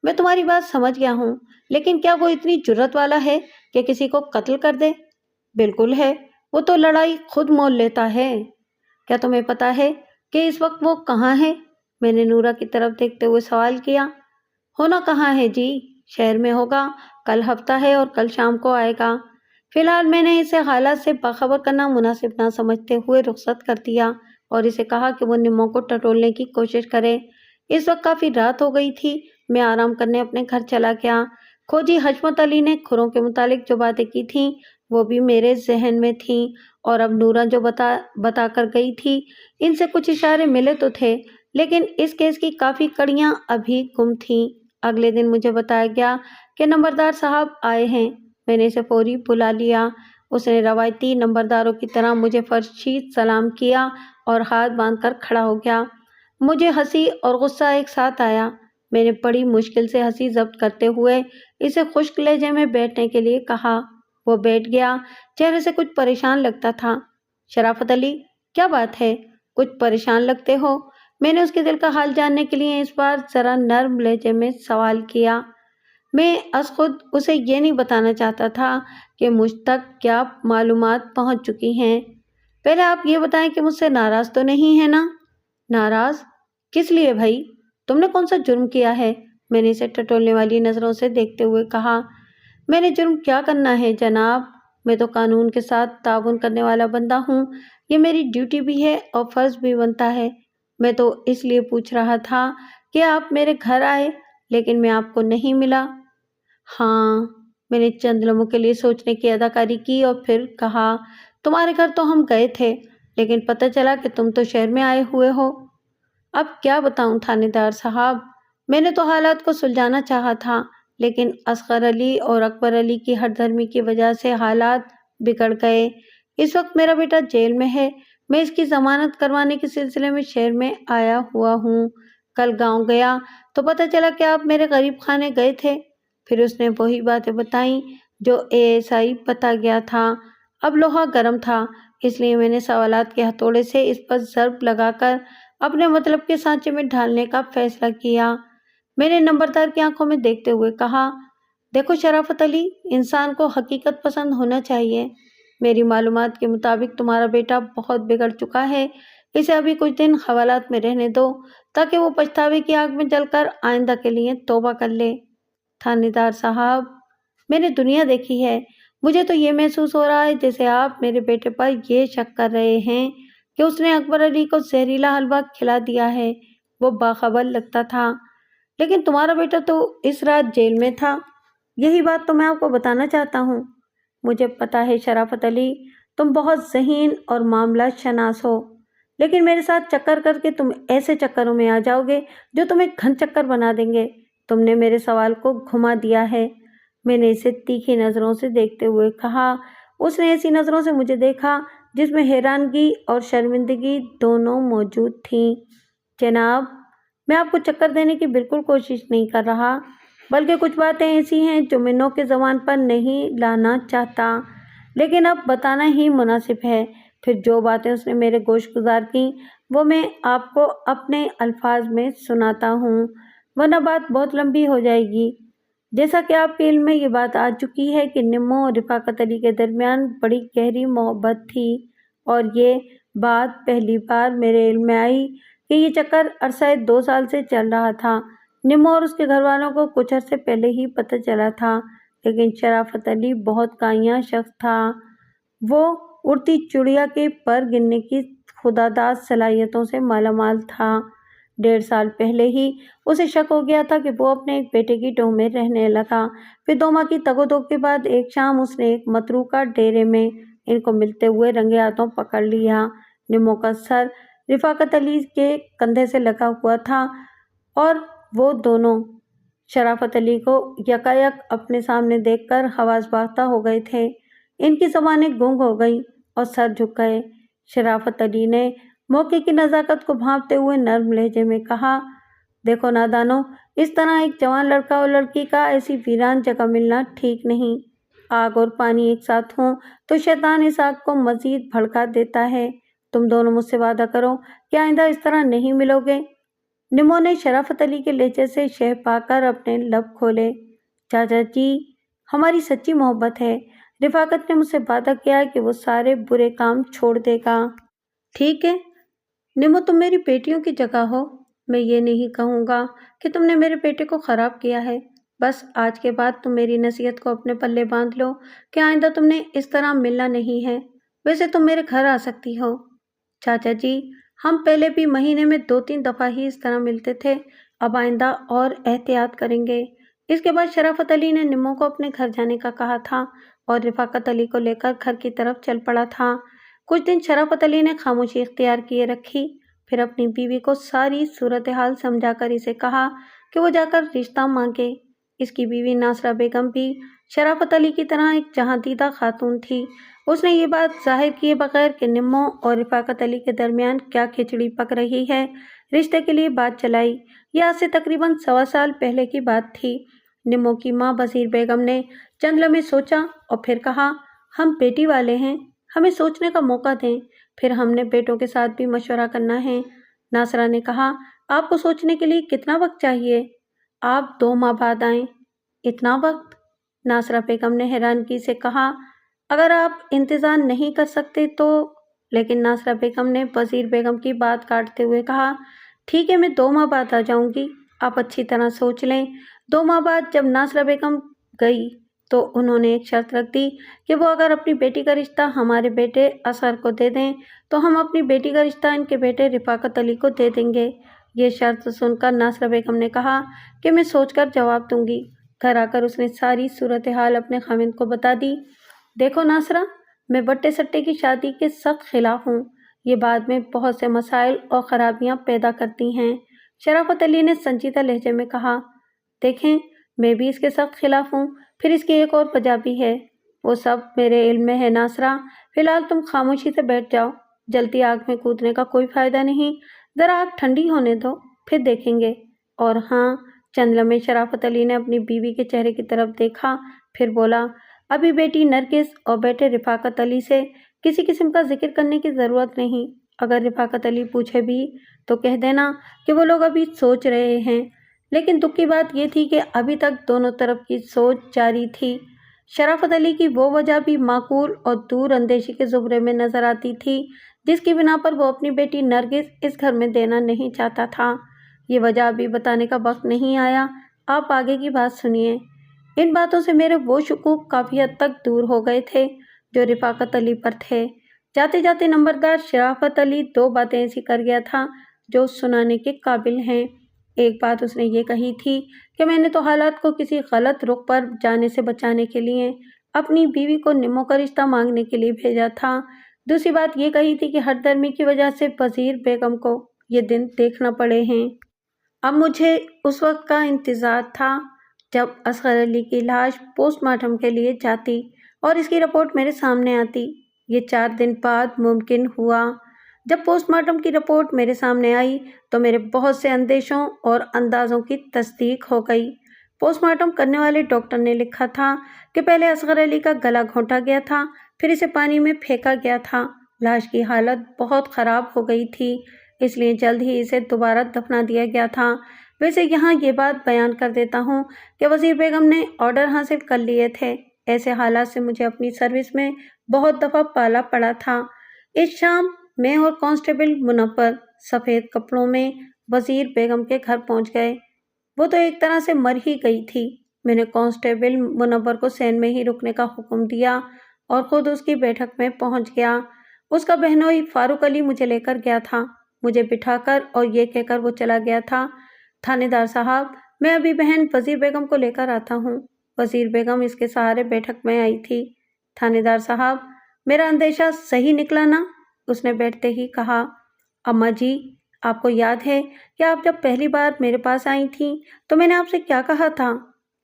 A: میں تمہاری بات سمجھ گیا ہوں، لیکن کیا وہ اتنی جرت والا ہے کہ کسی کو قتل کر دے؟ بالکل ہے، وہ تو لڑائی خود مول لیتا ہے۔ کیا تمہیں پتا ہے کہ اس وقت وہ کہاں ہے؟ میں نے نورا کی طرف دیکھتے ہوئے سوال کیا۔ ہونا کہاں ہے جی، شہر میں ہوگا، کل ہفتہ ہے اور کل شام کو آئے گا۔ فی الحال میں نے اسے حالات سے باخبر کرنا مناسب نہ سمجھتے ہوئے رخصت کر دیا اور اسے کہا کہ وہ نمو کو ٹٹولنے کی کوشش کرے۔ اس وقت کافی رات ہو گئی تھی، میں آرام کرنے اپنے گھر چلا گیا۔ کھوجی حشمت علی نے کھروں کے متعلق جو باتیں کی تھیں وہ بھی میرے ذہن میں تھیں، اور اب نورا جو بتا کر گئی تھی ان سے کچھ اشارے ملے تو تھے، لیکن اس کیس کی کافی کڑیاں ابھی گم تھیں۔ اگلے دن مجھے بتایا گیا کہ نمبردار صاحب آئے ہیں۔ میں نے اسے فوری بلا لیا۔ اس نے روایتی نمبرداروں کی طرح مجھے فرشید سلام کیا اور ہاتھ باندھ کر کھڑا ہو گیا۔ مجھے ہنسی اور غصہ ایک ساتھ آیا۔ میں نے بڑی مشکل سے ہنسی ضبط کرتے ہوئے اسے خشک لہجے میں بیٹھنے کے لیے کہا۔ وہ بیٹھ گیا، چہرے سے کچھ پریشان لگتا تھا۔ شرافت علی، کیا بات ہے؟ کچھ پریشان لگتے ہو؟ میں نے اس کے دل کا حال جاننے کے لیے اس بار ذرا نرم لہجے میں سوال کیا۔ میں از خود اسے یہ نہیں بتانا چاہتا تھا کہ مجھ تک کیا معلومات پہنچ چکی ہیں۔ پہلے آپ یہ بتائیں کہ مجھ سے ناراض تو نہیں ہے نا؟ ناراض؟ کس لیے بھائی؟ تم نے کون سا جرم کیا ہے؟ میں نے اسے ٹٹولنے والی نظروں سے دیکھتے ہوئے کہا۔ میں نے جرم کیا کرنا ہے جناب، میں تو قانون کے ساتھ تعاون کرنے والا بندہ ہوں، یہ میری ڈیوٹی بھی ہے اور فرض بھی بنتا ہے۔ میں تو اس لیے پوچھ رہا تھا کہ آپ میرے گھر آئے لیکن میں آپ کو نہیں ملا۔ ہاں، میں نے چند لمحوں کے لیے سوچنے کی اداکاری کی اور پھر کہا، تمہارے گھر تو ہم گئے تھے لیکن پتہ چلا کہ تم تو شہر میں آئے ہوئے ہو۔ اب کیا بتاؤں تھانے دار صاحب، میں نے تو حالات کو سلجھانا چاہا تھا، لیکن اصغر علی اور اکبر علی کی ہٹ دھرمی کی وجہ سے حالات بگڑ گئے۔ اس وقت میرا بیٹا جیل میں ہے، میں اس کی ضمانت کروانے کے سلسلے میں شہر میں آیا ہوا ہوں۔ کل گاؤں گیا تو پتہ چلا کہ آپ میرے غریب خانے گئے تھے۔ پھر اس نے وہی باتیں بتائیں جو ASI بتا گیا تھا۔ اب لوہا گرم تھا، اس لیے میں نے سوالات کے ہتھوڑے سے اس پر ضرب لگا کر اپنے مطلب کے سانچے میں ڈھالنے کا فیصلہ کیا۔ میں نے نمبردار کی آنکھوں میں دیکھتے ہوئے کہا، دیکھو شرافت علی، انسان کو حقیقت پسند ہونا چاہیے۔ میری معلومات کے مطابق تمہارا بیٹا بہت بگڑ چکا ہے، اسے ابھی کچھ دن حوالات میں رہنے دو تاکہ وہ پچھتاوے کی آگ میں جل کر آئندہ کے لیے توبہ کر لے۔ تھانے دار صاحب، میں نے دنیا دیکھی ہے، مجھے تو یہ محسوس ہو رہا ہے جیسے آپ میرے بیٹے پر یہ شک کر رہے ہیں کہ اس نے اکبر علی کو زہریلا حلوہ کھلا دیا ہے۔ وہ باخبر لگتا تھا، لیکن تمہارا بیٹا تو اس رات جیل میں تھا۔ یہی بات تو میں آپ کو بتانا چاہتا ہوں۔ مجھے پتہ ہے شرافت علی، تم بہت ذہین اور معاملہ شناس ہو، لیکن میرے ساتھ چکر کر کے تم ایسے چکروں میں آ جاؤ گے جو تمہیں گھن چکر بنا دیں گے۔ تم نے میرے سوال کو گھما دیا ہے۔ میں نے اسے تیکھی نظروں سے دیکھتے ہوئے کہا۔ اس نے ایسی نظروں سے مجھے دیکھا جس میں حیرانگی اور شرمندگی دونوں موجود تھیں۔ جناب، میں آپ کو چکر دینے کی بالکل کوشش نہیں کر رہا، بلکہ کچھ باتیں ایسی ہیں جو میں نوک زبان پر نہیں لانا چاہتا، لیکن اب بتانا ہی مناسب ہے۔ پھر جو باتیں اس نے میرے گوش گزار کیں وہ میں آپ کو اپنے الفاظ میں سناتا ہوں، ورنہ بات بہت لمبی ہو جائے گی۔ جیسا کہ آپ کے علم میں یہ بات آ چکی ہے کہ نمو اور رفاقت علی کے درمیان بڑی گہری محبت تھی، اور یہ بات پہلی بار میرے علم میں آئی کہ یہ چکر عرصہ 2 سال سے چل رہا تھا۔ نمو اور اس کے گھر والوں کو کچھ عرصے پہلے ہی پتہ چلا تھا، لیکن شرافت علی بہت کائنہ شخص تھا۔ وہ اڑتی چڑیا کے پر گننے کی خداداد صلاحیتوں سے مالا مال تھا۔ 1.5 سال پہلے ہی اسے شک ہو گیا تھا کہ وہ اپنے ایک بیٹے کی ٹوہ میں رہنے لگا۔ پھر 2 ماہ کی تگ و دو کے بعد ایک شام اس نے ایک متروکہ ڈیرے میں ان کو ملتے ہوئے رنگے ہاتھوں پکڑ لیا۔ نمو کا سر رفاقت علی کے کندھے سے لگا ہوا تھا اور وہ دونوں شرافت علی کو یکایک اپنے سامنے دیکھ کر حواس باختہ ہو گئے تھے۔ ان کی زبانیں گنگ ہو گئیں اور سر جھک گئے۔ شرافت علی نے موقع کی نزاکت کو بھانپتے ہوئے نرم لہجے میں کہا، دیکھو نادانو، اس طرح ایک جوان لڑکا اور لڑکی کا ایسی ویران جگہ ملنا ٹھیک نہیں۔ آگ اور پانی ایک ساتھ ہوں تو شیطان اس آگ کو مزید بھڑکا دیتا ہے۔ تم دونوں مجھ سے وعدہ کرو کہ آئندہ اس طرح نہیں ملو گے۔ نمو نے شرافت علی کے لہجے سے شہ پا کر اپنے لب کھولے۔ چاچا جی، ہماری سچی محبت ہے۔ رفاقت نے مجھ سے وعدہ کیا ہے کہ وہ سارے برے کام چھوڑ دے گا۔ ٹھیک ہے نمو، تم میری بیٹیوں کی جگہ ہو۔ میں یہ نہیں کہوں گا کہ تم نے میرے بیٹے کو خراب کیا ہے، بس آج کے بعد تم میری نصیحت کو اپنے پلے باندھ لو کہ آئندہ تم نے اس طرح ملنا نہیں ہے۔ ویسے تم میرے گھر آ سکتی ہو۔ چاچا جی، ہم پہلے بھی مہینے میں 2-3 دفعہ ہی اس طرح ملتے تھے، اب آئندہ اور احتیاط کریں گے۔ اس کے بعد شرافت علی نے نمو کو اپنے گھر جانے کا کہا تھا اور رفاقت علی کو لے کر گھر کی طرف چل پڑا تھا۔ کچھ دن شرافت علی نے خاموشی اختیار کیے رکھی، پھر اپنی بیوی کو ساری صورتحال سمجھا کر اسے کہا کہ وہ جا کر رشتہ مانگے۔ اس کی بیوی ناصرہ بیگم بھی شرافت علی کی طرح ایک جہاں دیدہ خاتون تھی۔ اس نے یہ بات ظاہر کیے بغیر کہ نمو اور رفاقت علی کے درمیان کیا کھچڑی پک رہی ہے، رشتے کے لیے بات چلائی۔ یہ آج سے تقریباً 1.25 سال پہلے کی بات تھی۔ نمو کی ماں بصیر بیگم نے چند لمحے سوچا اور پھر کہا، ہم بیٹی والے ہیں، ہمیں سوچنے کا موقع دیں، پھر ہم نے بیٹوں کے ساتھ بھی مشورہ کرنا ہے۔ ناصرہ نے کہا، آپ کو سوچنے کے لیے کتنا وقت چاہیے؟ آپ 2 ماہ بعد آئیں۔ اتنا وقت؟ ناصرہ بیگم نے حیرانگی سے کہا، اگر آپ انتظار نہیں کر سکتے تو۔ لیکن ناصرہ بیگم نے بصیر بیگم کی بات کاٹتے ہوئے کہا، ٹھیک ہے، میں 2 ماہ بعد آ جاؤں گی، آپ اچھی طرح سوچ لیں۔ 2 ماہ بعد جب ناصرہ بیگم گئی تو انہوں نے ایک شرط رکھ دی کہ وہ اگر اپنی بیٹی کا رشتہ ہمارے بیٹے اصغر کو دے دیں تو ہم اپنی بیٹی کا رشتہ ان کے بیٹے رفاقت علی کو دے دیں گے۔ یہ شرط سن کر ناصرہ بیگم نے کہا کہ میں سوچ کر جواب دوں گی۔ گھر آ کر اس نے ساری صورتحال اپنے خاوند کو بتا دی۔ دیکھو ناصرہ، میں بٹے سٹے کی شادی کے سخت خلاف ہوں، یہ بعد میں بہت سے مسائل اور خرابیاں پیدا کرتی ہیں۔ شرافت علی نے سنجیدہ لہجے میں کہا، دیکھیں، میں بھی اس کے سخت خلاف ہوں، پھر اس کی ایک اور وجہ بھی ہے، وہ سب میرے علم میں ہے۔ ناصرہ، فی الحال تم خاموشی سے بیٹھ جاؤ، جلتی آگ میں کودنے کا کوئی فائدہ نہیں، ذرا آگ ٹھنڈی ہونے دو، پھر دیکھیں گے۔ اور ہاں، چند لمحے شرافت علی نے اپنی بیوی کے چہرے کی طرف دیکھا، پھر بولا، ابھی بیٹی نرگس اور بیٹے رفاقت علی سے کسی قسم کا ذکر کرنے کی ضرورت نہیں۔ اگر رفاقت علی پوچھے بھی تو کہہ دینا کہ وہ لوگ ابھی سوچ رہے ہیں۔ لیکن دکھ کی بات یہ تھی کہ ابھی تک دونوں طرف کی سوچ جاری تھی۔ شرافت علی کی وہ وجہ بھی معقول اور دور اندیشی کے زمرے میں نظر آتی تھی جس کی بنا پر وہ اپنی بیٹی نرگس اس گھر میں دینا نہیں چاہتا تھا۔ یہ وجہ ابھی بتانے کا وقت نہیں آیا، آپ آگے کی بات سنیے۔ ان باتوں سے میرے وہ شکوک کافی حد تک دور ہو گئے تھے جو رفاقت علی پر تھے۔ جاتے جاتے نمبردار شرافت علی 2 باتیں ایسی کر گیا تھا جو سنانے کے قابل ہیں۔ ایک بات اس نے یہ کہی تھی کہ میں نے تو حالات کو کسی غلط رخ پر جانے سے بچانے کے لیے اپنی بیوی کو نمو کا رشتہ مانگنے کے لیے بھیجا تھا۔ دوسری بات یہ کہی تھی کہ ہر درمی کی وجہ سے وزیر بیگم کو یہ دن دیکھنا پڑے ہیں۔ اب مجھے اس وقت کا انتظار تھا جب اصغر علی کی لاش پوسٹ مارٹم کے لیے جاتی اور اس کی رپورٹ میرے سامنے آتی۔ یہ 4 دن بعد ممکن ہوا۔ جب پوسٹ مارٹم کی رپورٹ میرے سامنے آئی تو میرے بہت سے اندیشوں اور اندازوں کی تصدیق ہو گئی۔ پوسٹ مارٹم کرنے والے ڈاکٹر نے لکھا تھا کہ پہلے اصغر علی کا گلا گھونٹا گیا تھا، پھر اسے پانی میں پھینکا گیا تھا۔ لاش کی حالت بہت خراب ہو گئی تھی، اس لیے جلد ہی اسے دوبارہ دفنا دیا گیا تھا۔ ویسے یہاں یہ بات بیان کر دیتا ہوں کہ وزیر بیگم نے آرڈر حاصل کر لیے تھے۔ ایسے حالات سے مجھے اپنی سروس میں بہت دفعہ پالا پڑا تھا۔ اس شام میں اور کانسٹیبل منور سفید کپڑوں میں وزیر بیگم کے گھر پہنچ گئے۔ وہ تو ایک طرح سے مر ہی گئی تھی۔ میں نے کانسٹیبل منور کو سین میں ہی رکنے کا حکم دیا اور خود اس کی بیٹھک میں پہنچ گیا۔ اس کا بہنوئی فاروق علی مجھے لے کر گیا تھا، مجھے بٹھا کر اور یہ کہہ کر وہ چلا گیا تھا، تھانے دار صاحب میں ابھی بہن وزیر بیگم کو لے کر آتا ہوں۔ وزیر بیگم اس کے سہارے بیٹھک میں آئی تھی۔ تھانے دار صاحب میرا اندیشہ صحیح نکلا نا؟ اس نے بیٹھتے ہی کہا۔ اماں جی آپ کو یاد ہے کہ آپ جب پہلی بار میرے پاس آئی تھیں تو میں نے آپ سے کیا کہا تھا؟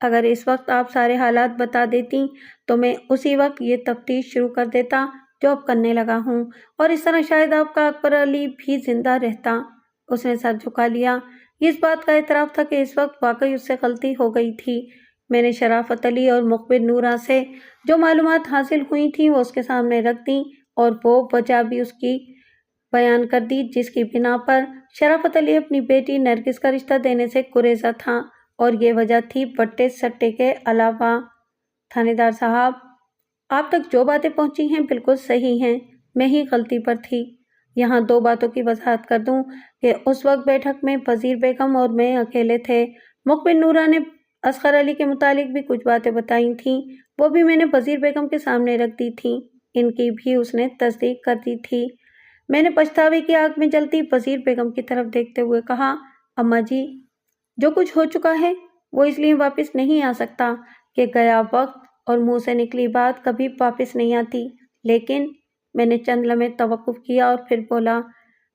A: اگر اس وقت آپ سارے حالات بتا دیتی تو میں اسی وقت یہ تفتیش شروع کر دیتا جو اب کرنے لگا ہوں، اور اس طرح شاید آپ کا اکبر علی بھی زندہ رہتا۔ اس نے سر جھکا لیا۔ یہ اس بات کا اعتراف تھا کہ اس وقت واقعی اس سے غلطی ہو گئی تھی۔ میں نے شرافت علی اور مخبر نورا سے جو معلومات حاصل ہوئی تھیں وہ اس کے سامنے رکھ دیں اور وہ وجہ بھی اس کی بیان کر دی جس کی بنا پر شرافت علی اپنی بیٹی نرگس کا رشتہ دینے سے گریزا تھا، اور یہ وجہ تھی بٹے سٹے کے علاوہ۔ تھانے دار صاحب آپ تک جو باتیں پہنچی ہیں بالکل صحیح ہیں، میں ہی غلطی پر تھی۔ یہاں 2 باتوں کی وضاحت کر دوں کہ اس وقت بیٹھک میں وزیر بیگم اور میں اکیلے تھے۔ مخبر نورا نے اصغر علی کے متعلق بھی کچھ باتیں بتائی تھیں، وہ بھی میں نے وزیر بیگم کے سامنے رکھ دی تھیں، ان کی بھی اس نے تصدیق کر دی تھی۔ میں نے پچھتاوے کی آگ میں جلتی وزیر بیگم کی طرف دیکھتے ہوئے کہا، اماں جی جو کچھ ہو چکا ہے وہ اس لیے واپس نہیں آ سکتا کہ گیا وقت اور منہ سے نکلی بات کبھی واپس نہیں آتی، لیکن میں نے چند لمحے توقف کیا اور پھر بولا،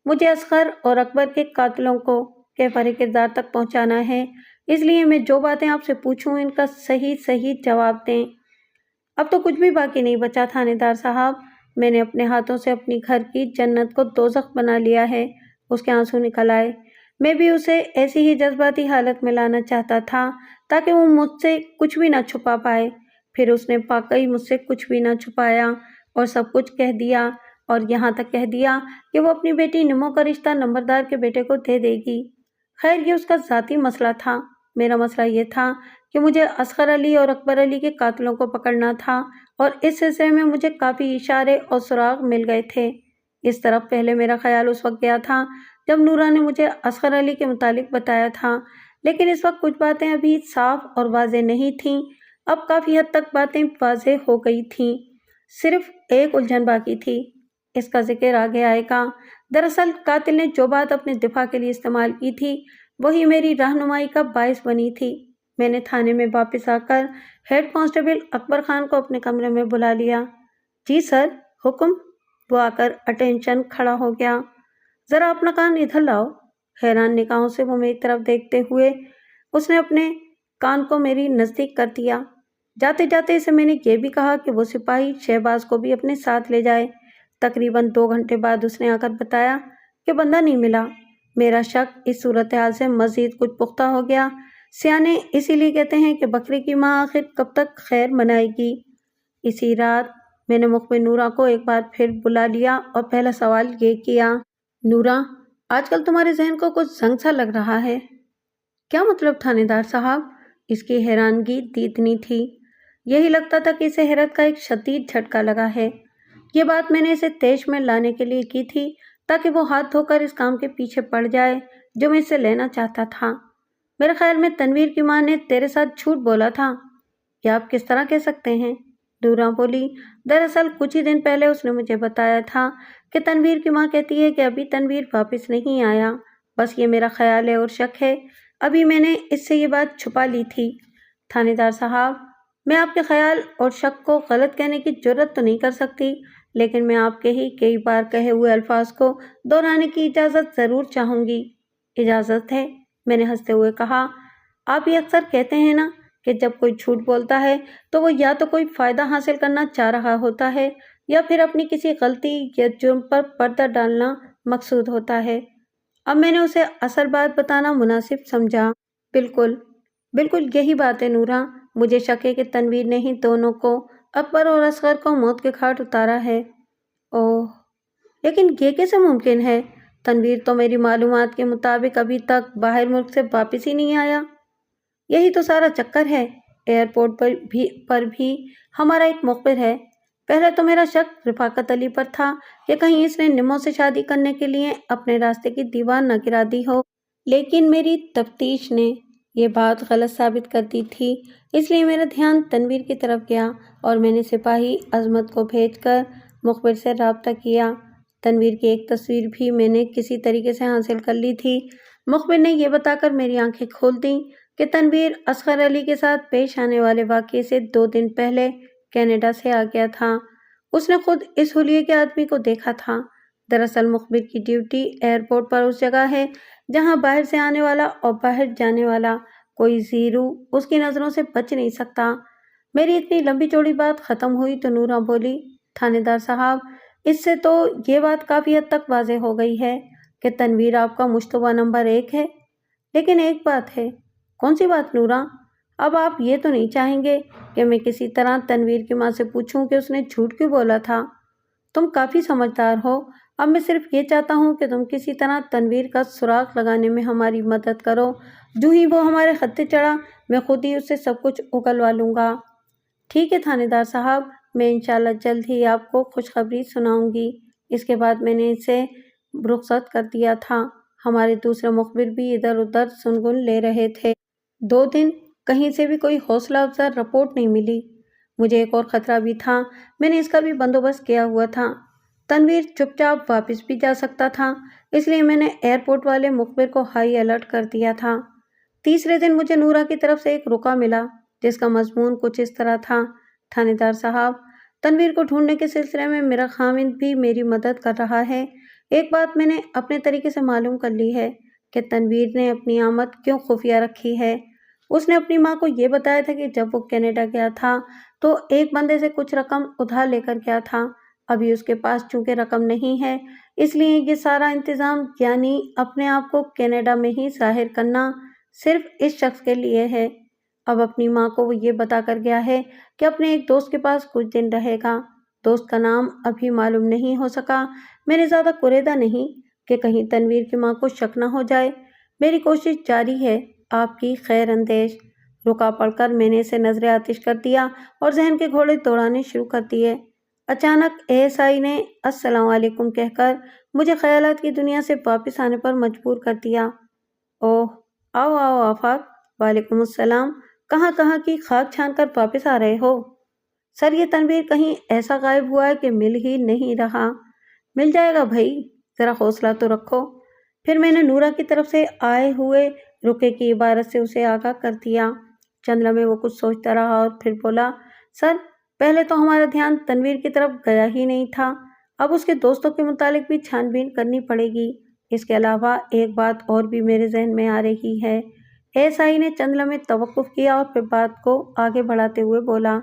A: مجھے اصغر اور اکبر کے قاتلوں کو کیفر کردار تک پہنچانا ہے، اس لیے میں جو باتیں آپ سے پوچھوں ان کا صحیح جواب دیں۔ اب تو کچھ بھی باقی نہیں بچا تھانے دار صاحب، میں نے اپنے ہاتھوں سے اپنی گھر کی جنت کو دوزخ بنا لیا ہے۔ اس کے آنسو نکل آئے۔ میں بھی اسے ایسی ہی جذباتی حالت میں لانا چاہتا تھا تاکہ وہ مجھ سے کچھ بھی نہ چھپا پائے۔ پھر اس نے واقعی مجھ سے کچھ بھی نہ چھپایا اور سب کچھ کہہ دیا، اور یہاں تک کہہ دیا کہ وہ اپنی بیٹی نمو کا رشتہ نمبردار کے بیٹے کو دے دے گی۔ خیر یہ اس کا ذاتی مسئلہ تھا، میرا مسئلہ یہ تھا کہ مجھے اصغر علی اور اکبر علی کے قاتلوں کو پکڑنا تھا، اور اس سلسلے میں مجھے کافی اشارے اور سراغ مل گئے تھے۔ اس طرف پہلے میرا خیال اس وقت گیا تھا جب نورا نے مجھے اصغر علی کے متعلق بتایا تھا، لیکن اس وقت کچھ باتیں ابھی صاف اور واضح نہیں تھیں، اب کافی حد تک باتیں واضح ہو گئی تھیں، صرف ایک الجھن باقی تھی، اس کا ذکر آگے آئے گا۔ دراصل قاتل نے جو بات اپنے دفاع کے لیے استعمال کی تھی وہی میری رہنمائی کا باعث بنی تھی۔ میں نے تھانے میں واپس آ کر ہیڈ کانسٹیبل اکبر خان کو اپنے کمرے میں بلا لیا۔ جی سر حکم؟ وہ آ کر اٹینشن کھڑا ہو گیا۔ ذرا اپنا کان ادھر لاؤ۔ حیران نگاہوں سے وہ میری طرف دیکھتے ہوئے اس نے اپنے کان کو میری نزدیک کر دیا۔ جاتے جاتے اسے میں نے یہ بھی کہا کہ وہ سپاہی شہباز کو بھی اپنے ساتھ لے جائے۔ تقریباً 2 گھنٹے بعد اس نے آ کر بتایا کہ بندہ نہیں ملا۔ میرا شک اس صورتحال سے مزید کچھ پختہ ہو گیا۔ سیانے اسی لیے کہتے ہیں کہ بکری کی ماں آخر کب تک خیر منائے گی۔ اسی رات میں نے مخبر نورا کو ایک بار پھر بلا لیا اور پہلا سوال یہ کیا، نورا آج کل تمہارے ذہن کو کچھ زنگ سا لگ رہا ہے۔ کیا مطلب تھانے دار صاحب؟ اس کی حیرانگی اتنی تھی، یہی لگتا تھا کہ اسے حیرت کا ایک شدید جھٹکا لگا ہے۔ یہ بات میں نے اسے تیش میں لانے کے لیے کی تھی تاکہ وہ ہاتھ دھو کر اس کام کے پیچھے پڑ جائے جو میں اس سے لینا چاہتا تھا۔ میرے خیال میں تنویر کی ماں نے تیرے ساتھ جھوٹ بولا تھا۔ یہ آپ کس طرح کہہ سکتے ہیں؟ نورا بولی، دراصل کچھ ہی دن پہلے اس نے مجھے بتایا تھا کہ تنویر کی ماں کہتی ہے کہ ابھی تنویر واپس نہیں آیا، بس یہ میرا خیال ہے اور شک ہے، ابھی میں نے اس سے یہ بات چھپا لی تھی۔ تھانے دار صاحب میں آپ کے خیال اور شک کو غلط کہنے کی جرات تو نہیں کر سکتی، لیکن میں آپ کے ہی کئی بار کہے ہوئے الفاظ کو دہرانے کی اجازت ضرور چاہوں گی۔ اجازت ہے؟ میں نے ہنستے ہوئے کہا۔ آپ یہ اکثر کہتے ہیں نا کہ جب کوئی جھوٹ بولتا ہے تو وہ یا تو کوئی فائدہ حاصل کرنا چاہ رہا ہوتا ہے یا پھر اپنی کسی غلطی یا جرم پر پردہ ڈالنا مقصود ہوتا ہے۔ اب میں نے اسے اصل بات بتانا مناسب سمجھا۔ بالکل بالکل یہی بات ہے نورا، مجھے شک ہے کہ تنویر نے ہی دونوں کو، اکبر اور اصغر کو، موت کے گھاٹ اتارا ہے۔ اوہ، لیکن یہ کیسے ممکن ہے؟ تنویر تو میری معلومات کے مطابق ابھی تک باہر ملک سے واپس ہی نہیں آیا۔ یہی تو سارا چکر ہے۔ ایئرپورٹ پر بھی ہمارا ایک مخبر ہے۔ پہلے تو میرا شک رفاقت علی پر تھا کہ کہیں اس نے نمو سے شادی کرنے کے لیے اپنے راستے کی دیوار نہ گرا دی ہو، لیکن میری تفتیش نے یہ بات غلط ثابت کر دی تھی، اس لیے میرا دھیان تنویر کی طرف گیا اور میں نے سپاہی عظمت کو بھیج کر مخبر سے رابطہ کیا۔ تنویر کی ایک تصویر بھی میں نے کسی طریقے سے حاصل کر لی تھی۔ مخبر نے یہ بتا کر میری آنکھیں کھول دیں کہ تنویر اصغر علی کے ساتھ پیش آنے والے واقعے سے 2 دن پہلے کینیڈا سے آ گیا تھا۔ اس نے خود اس حلیے کے آدمی کو دیکھا تھا۔ دراصل مخبر کی ڈیوٹی ایئرپورٹ پر اس جگہ ہے جہاں باہر سے آنے والا اور باہر جانے والا کوئی زیرو اس کی نظروں سے بچ نہیں سکتا۔ میری اتنی لمبی چوڑی بات ختم ہوئی تو نورا بولی، تھانے دار صاحب، اس سے تو یہ بات کافی حد تک واضح ہو گئی ہے کہ تنویر آپ کا مشتبہ نمبر 1 ہے۔ لیکن ایک بات ہے۔ کون سی بات نورا؟ اب آپ یہ تو نہیں چاہیں گے کہ میں کسی طرح تنویر کی ماں سے پوچھوں کہ اس نے جھوٹ کیوں بولا تھا؟ تم کافی سمجھدار ہو۔ اب میں صرف یہ چاہتا ہوں کہ تم کسی طرح تنویر کا سراغ لگانے میں ہماری مدد کرو۔ جو ہی وہ ہمارے خطے چڑھا میں خود ہی اس سے سب کچھ اگلوا لوں گا۔ ٹھیک ہے تھانے دار صاحب، میں انشاءاللہ جلد ہی آپ کو خوشخبری سناؤں گی۔ اس کے بعد میں نے اسے رخصت کر دیا تھا۔ ہمارے دوسرے مخبر بھی ادھر ادھر سنگن لے رہے تھے۔ 2 دن کہیں سے بھی کوئی حوصلہ افزا رپورٹ نہیں ملی۔ مجھے ایک اور خطرہ بھی تھا، میں نے اس کا بھی بندوبست کیا ہوا تھا۔ تنویر چپ چاپ واپس بھی جا سکتا تھا، اس لیے میں نے ایئرپورٹ والے مخبر کو ہائی الرٹ کر دیا تھا۔ تیسرے دن مجھے نورا کی طرف سے ایک رکا ملا جس کا مضمون کچھ اس طرح تھا: تھانے دار صاحب، تنویر کو ڈھونڈنے کے سلسلے میں میرا خاوند بھی میری مدد کر رہا ہے۔ ایک بات میں نے اپنے طریقے سے معلوم کر لی ہے کہ تنویر نے اپنی آمد کیوں خفیہ رکھی ہے۔ اس نے اپنی ماں کو یہ بتایا تھا کہ جب وہ کینیڈا گیا تھا تو ایک بندے سے کچھ رقم ادھار لے کر گیا تھا۔ ابھی اس کے پاس چونکہ رقم نہیں ہے، اس لیے یہ سارا انتظام، یعنی اپنے آپ کو کینیڈا میں ہی ظاہر کرنا، صرف اس شخص کے لیے ہے۔ اب اپنی ماں کو وہ یہ بتا کر گیا ہے کہ اپنے ایک دوست کے پاس کچھ دن رہے گا۔ دوست کا نام ابھی معلوم نہیں ہو سکا۔ میں نے زیادہ کریدا نہیں کہ کہیں تنویر کی ماں کو شک نہ ہو جائے۔ میری کوشش جاری ہے، آپ کی خیر اندیش۔ رکا پڑھ کر میں نے اسے نظر آتش کر دیا اور ذہن کے گھوڑے دوڑانے شروع کر دیے۔ اچانک ASI نے السلام علیکم کہہ کر مجھے خیالات کی دنیا سے واپس آنے پر مجبور کر دیا۔ اوہ، آؤ آؤ آفاق۔ وعلیکم السلام۔ کہاں کی خاک چھان کر واپس آ رہے ہو؟ سر، یہ تنویر کہیں ایسا غائب ہوا ہے کہ مل ہی نہیں رہا۔ مل جائے گا بھائی، ذرا حوصلہ تو رکھو۔ پھر میں نے نورا کی طرف سے آئے ہوئے رکے کی عبارت سے اسے آگاہ کر دیا۔ چند لمحے وہ کچھ سوچتا رہا اور پھر بولا، سر، پہلے تو ہمارا دھیان تنویر کی طرف گیا ہی نہیں تھا، اب اس کے دوستوں کے متعلق بھی چھان بین کرنی پڑے گی۔ اس کے علاوہ ایک بات اور بھی میرے ذہن میں آ رہی ہے۔ ASI نے چند لمحے توقف کیا اور پھر بات کو آگے بڑھاتے ہوئے بولا،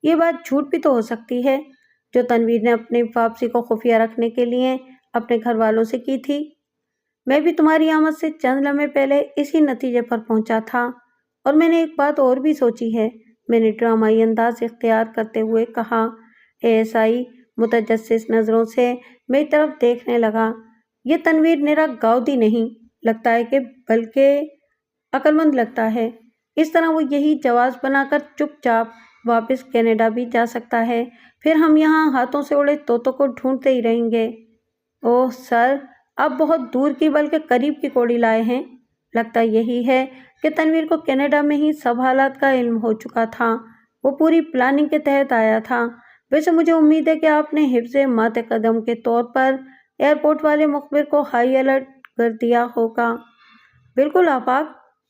A: یہ بات جھوٹ بھی تو ہو سکتی ہے جو تنویر نے اپنی واپسی کو خفیہ رکھنے کے لیے اپنے گھر والوں سے کی تھی۔ میں بھی تمہاری آمد سے چند لمحے پہلے اسی نتیجے پر پہنچا تھا، اور میں نے ایک بات اور بھی سوچی ہے، میں نے ڈرامائی انداز اختیار کرتے ہوئے کہا۔ ASI متجسس نظروں سے میری طرف دیکھنے لگا۔ یہ تنویر نرا گاؤدی نہیں لگتا ہے کہ بلکہ عقل مند لگتا ہے۔ اس طرح وہ یہی جواز بنا کر چپ چاپ واپس کینیڈا بھی جا سکتا ہے، پھر ہم یہاں ہاتھوں سے اڑے طوطوں کو ڈھونڈتے ہی رہیں گے۔ اوہ سر، آپ بہت دور کی بلکہ قریب کی کوڑی لائے ہیں۔ لگتا یہی ہے کہ تنویر کو کینیڈا میں ہی سب حالات کا علم ہو چکا تھا، وہ پوری پلاننگ کے تحت آیا تھا۔ ویسے مجھے امید ہے کہ آپ نے حفظ مات قدم کے طور پر ایئرپورٹ والے مخبر کو ہائی الرٹ کر دیا ہوگا۔ بالکل آفاق،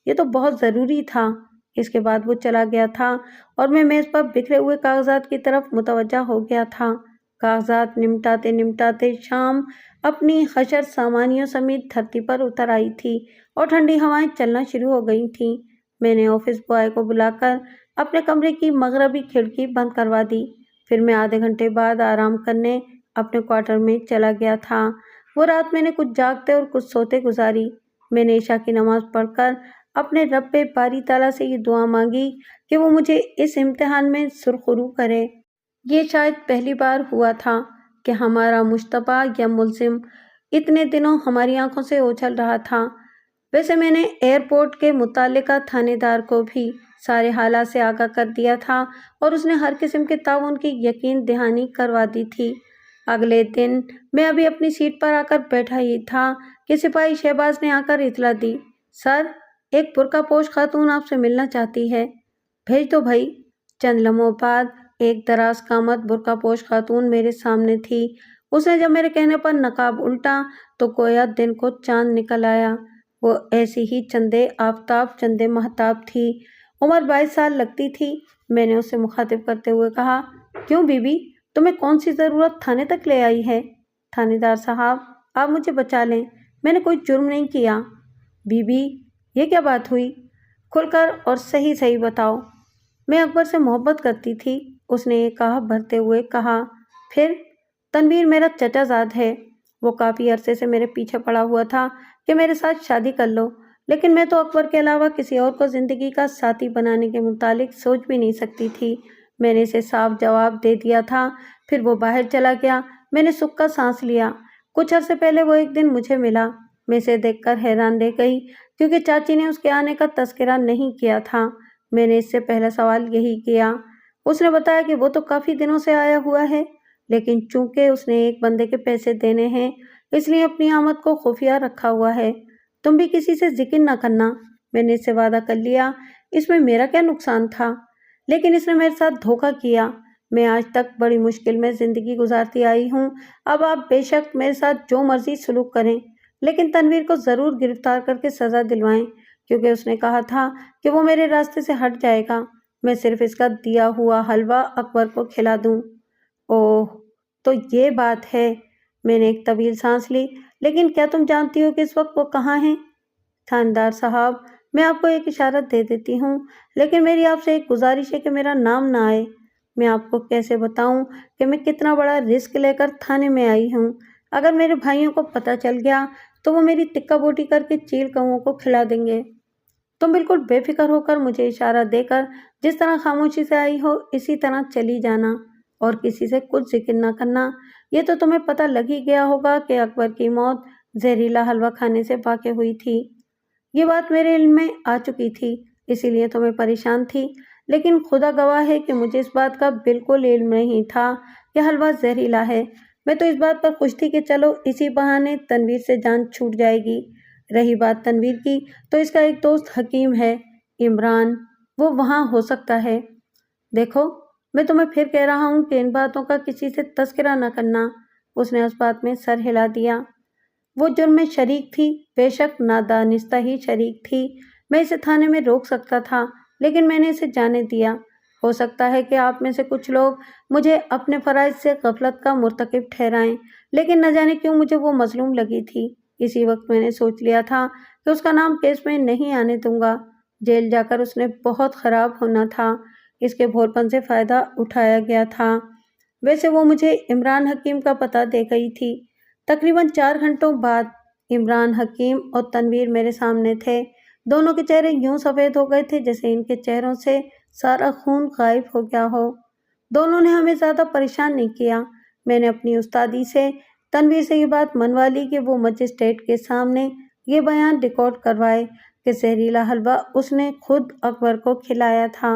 A: یہ تو بہت ضروری تھا۔ اس کے بعد وہ چلا گیا تھا اور میں میز پر بکھرے ہوئے کاغذات کی طرف متوجہ ہو گیا تھا۔ کاغذات نمٹاتے نمٹاتے شام اپنی حشر سامانیوں سمیت دھرتی پر اتر آئی تھی اور ٹھنڈی ہوائیں چلنا شروع ہو گئی تھیں۔ میں نے آفس بوائے کو بلا کر اپنے کمرے کی مغربی کھڑکی بند کروا دی۔ پھر میں آدھے گھنٹے بعد آرام کرنے اپنے کوارٹر میں چلا گیا تھا۔ وہ رات میں نے کچھ جاگتے اور کچھ سوتے گزاری۔ میں نے عشاء کی نماز پڑھ کر اپنے رب باری تعالیٰ سے یہ دعا مانگی کہ وہ مجھے اس امتحان میں سرخرو کرے۔ یہ شاید پہلی بار ہوا تھا کہ ہمارا مشتبہ یا ملزم اتنے دنوں ہماری آنکھوں سے اوجھل رہا تھا۔ ویسے میں نے ایئرپورٹ کے متعلقہ تھانے دار کو بھی سارے حالات سے آگاہ کر دیا تھا اور اس نے ہر قسم کے تعاون کی یقین دہانی کروا دی تھی۔ اگلے دن میں ابھی اپنی سیٹ پر آ کر بیٹھا ہی تھا کہ سپاہی شہباز نے آ کر اطلاع دی، سر، ایک برقع پوش خاتون آپ سے ملنا چاہتی ہے۔ بھیج دو بھائی۔ چند لمحوں بعد ایک دراز قامت برقع پوش خاتون میرے سامنے تھی۔ اس نے جب میرے کہنے پر نقاب الٹا تو گویا دن کو چاند نکل آیا۔ وہ ایسی ہی چندے آفتاب چندے مہتاب تھی۔ عمر 22 سال لگتی تھی۔ میں نے اسے مخاطب کرتے ہوئے کہا، کیوں بی بی، تمہیں کون سی ضرورت تھانے تک لے آئی ہے؟ تھانے دار صاحب، آپ مجھے بچا لیں، میں نے کوئی جرم نہیں کیا۔ بی بی، یہ کیا بات ہوئی؟ کھل کر اور صحیح صحیح بتاؤ۔ میں اکبر سے محبت کرتی تھی، اس نے ایک آہ بھرتے ہوئے کہا۔ پھر؟ تنویر میرا چچا زاد ہے۔ وہ کافی عرصے سے میرے پیچھے پڑا ہوا تھا کہ میرے ساتھ شادی کر لو، لیکن میں تو اکبر کے علاوہ کسی اور کو زندگی کا ساتھی بنانے کے متعلق سوچ بھی نہیں سکتی تھی۔ میں نے اسے صاف جواب دے دیا تھا۔ پھر وہ باہر چلا گیا۔ میں نے سکھ کا سانس لیا۔ کچھ عرصے پہلے وہ ایک دن مجھے ملا۔ میں اسے دیکھ کر حیران رہ گئی کیونکہ چاچی نے اس کے آنے کا تذکرہ نہیں کیا تھا۔ میں نے اس سے پہلا سوال یہی کیا۔ اس نے بتایا کہ وہ تو کافی دنوں سے آیا ہوا ہے، لیکن چونکہ اس نے ایک بندے کے پیسے دینے ہیں اس لیے اپنی آمد کو خفیہ رکھا ہوا ہے۔ تم بھی کسی سے ذکر نہ کرنا۔ میں نے اس سے وعدہ کر لیا۔ اس میں میرا کیا نقصان تھا؟ لیکن اس نے میرے ساتھ دھوکہ کیا۔ میں آج تک بڑی مشکل میں زندگی گزارتی آئی ہوں۔ اب آپ بے شک میرے ساتھ جو مرضی سلوک کریں، لیکن تنویر کو ضرور گرفتار کر کے سزا دلوائیں، کیونکہ اس نے کہا تھا کہ وہ میرے راستے سے ہٹ جائے گا۔ میں صرف اس کا دیا ہوا حلوہ اکبر کو کھلا دوں۔ اوہ، تو یہ بات ہے۔ میں نے ایک طویل سانس لی۔ لیکن کیا تم جانتی ہو کہ اس وقت وہ کہاں ہیں؟ تھاندار صاحب، میں آپ کو ایک اشارہ دے دیتی ہوں، لیکن میری آپ سے ایک گزارش ہے کہ میرا نام نہ آئے۔ میں آپ کو کیسے بتاؤں کہ میں کتنا بڑا رسک لے کر تھانے میں آئی ہوں؟ اگر میرے بھائیوں کو پتہ چل گیا تو وہ میری ٹکا بوٹی کر کے چیل کووں کو کھلا دیں گے۔ تم بالکل بے فکر ہو کر مجھے اشارہ دے کر جس طرح خاموشی سے آئی ہو اسی طرح چلی جانا اور کسی سے کچھ ذکر نہ کرنا۔ یہ تو تمہیں پتہ لگ ہی گیا ہوگا کہ اکبر کی موت زہریلا حلوہ کھانے سے واقع ہوئی تھی۔ یہ بات میرے علم میں آ چکی تھی، اسی لیے تو میں پریشان تھی، لیکن خدا گواہ ہے کہ مجھے اس بات کا بالکل علم نہیں تھا کہ حلوہ زہریلا ہے۔ میں تو اس بات پر خوش تھی کہ چلو اسی بہانے تنویر سے جان چھوٹ جائے گی۔ رہی بات تنویر کی تو اس کا ایک دوست حکیم ہے، عمران، وہ وہاں ہو سکتا ہے۔ دیکھو، میں تمہیں پھر کہہ رہا ہوں کہ ان باتوں کا کسی سے تذکرہ نہ کرنا۔ اس نے اس بات میں سر ہلا دیا۔ وہ جرم میں شریک تھی، بے شک نادانستہ ہی شریک تھی۔ میں اسے تھانے میں روک سکتا تھا، لیکن میں نے اسے جانے دیا۔ ہو سکتا ہے کہ آپ میں سے کچھ لوگ مجھے اپنے فرائض سے غفلت کا مرتکب ٹھہرائیں، لیکن نہ جانے کیوں مجھے وہ مظلوم لگی تھی۔ اسی وقت میں نے سوچ لیا تھا کہ اس کا نام کیس میں نہیں آنے دوں گا۔ جیل جا کر اس نے بہت خراب ہونا تھا۔ اس کے بھول پن سے فائدہ اٹھایا گیا تھا۔ ویسے وہ مجھے عمران حکیم کا پتہ دے گئی تھی۔ تقریباً 4 گھنٹوں بعد عمران حکیم اور تنویر میرے سامنے تھے۔ دونوں کے چہرے یوں سفید ہو گئے تھے جیسے ان کے چہروں سے سارا خون غائب ہو گیا ہو۔ دونوں نے ہمیں زیادہ پریشان نہیں کیا۔ میں نے اپنی استادی سے تنویر سے یہ بات منوا لی کہ وہ مجسٹریٹ کے سامنے یہ بیان ریکارڈ کروائے کہ زہریلا حلوہ اس نے خود اکبر کو کھلایا تھا۔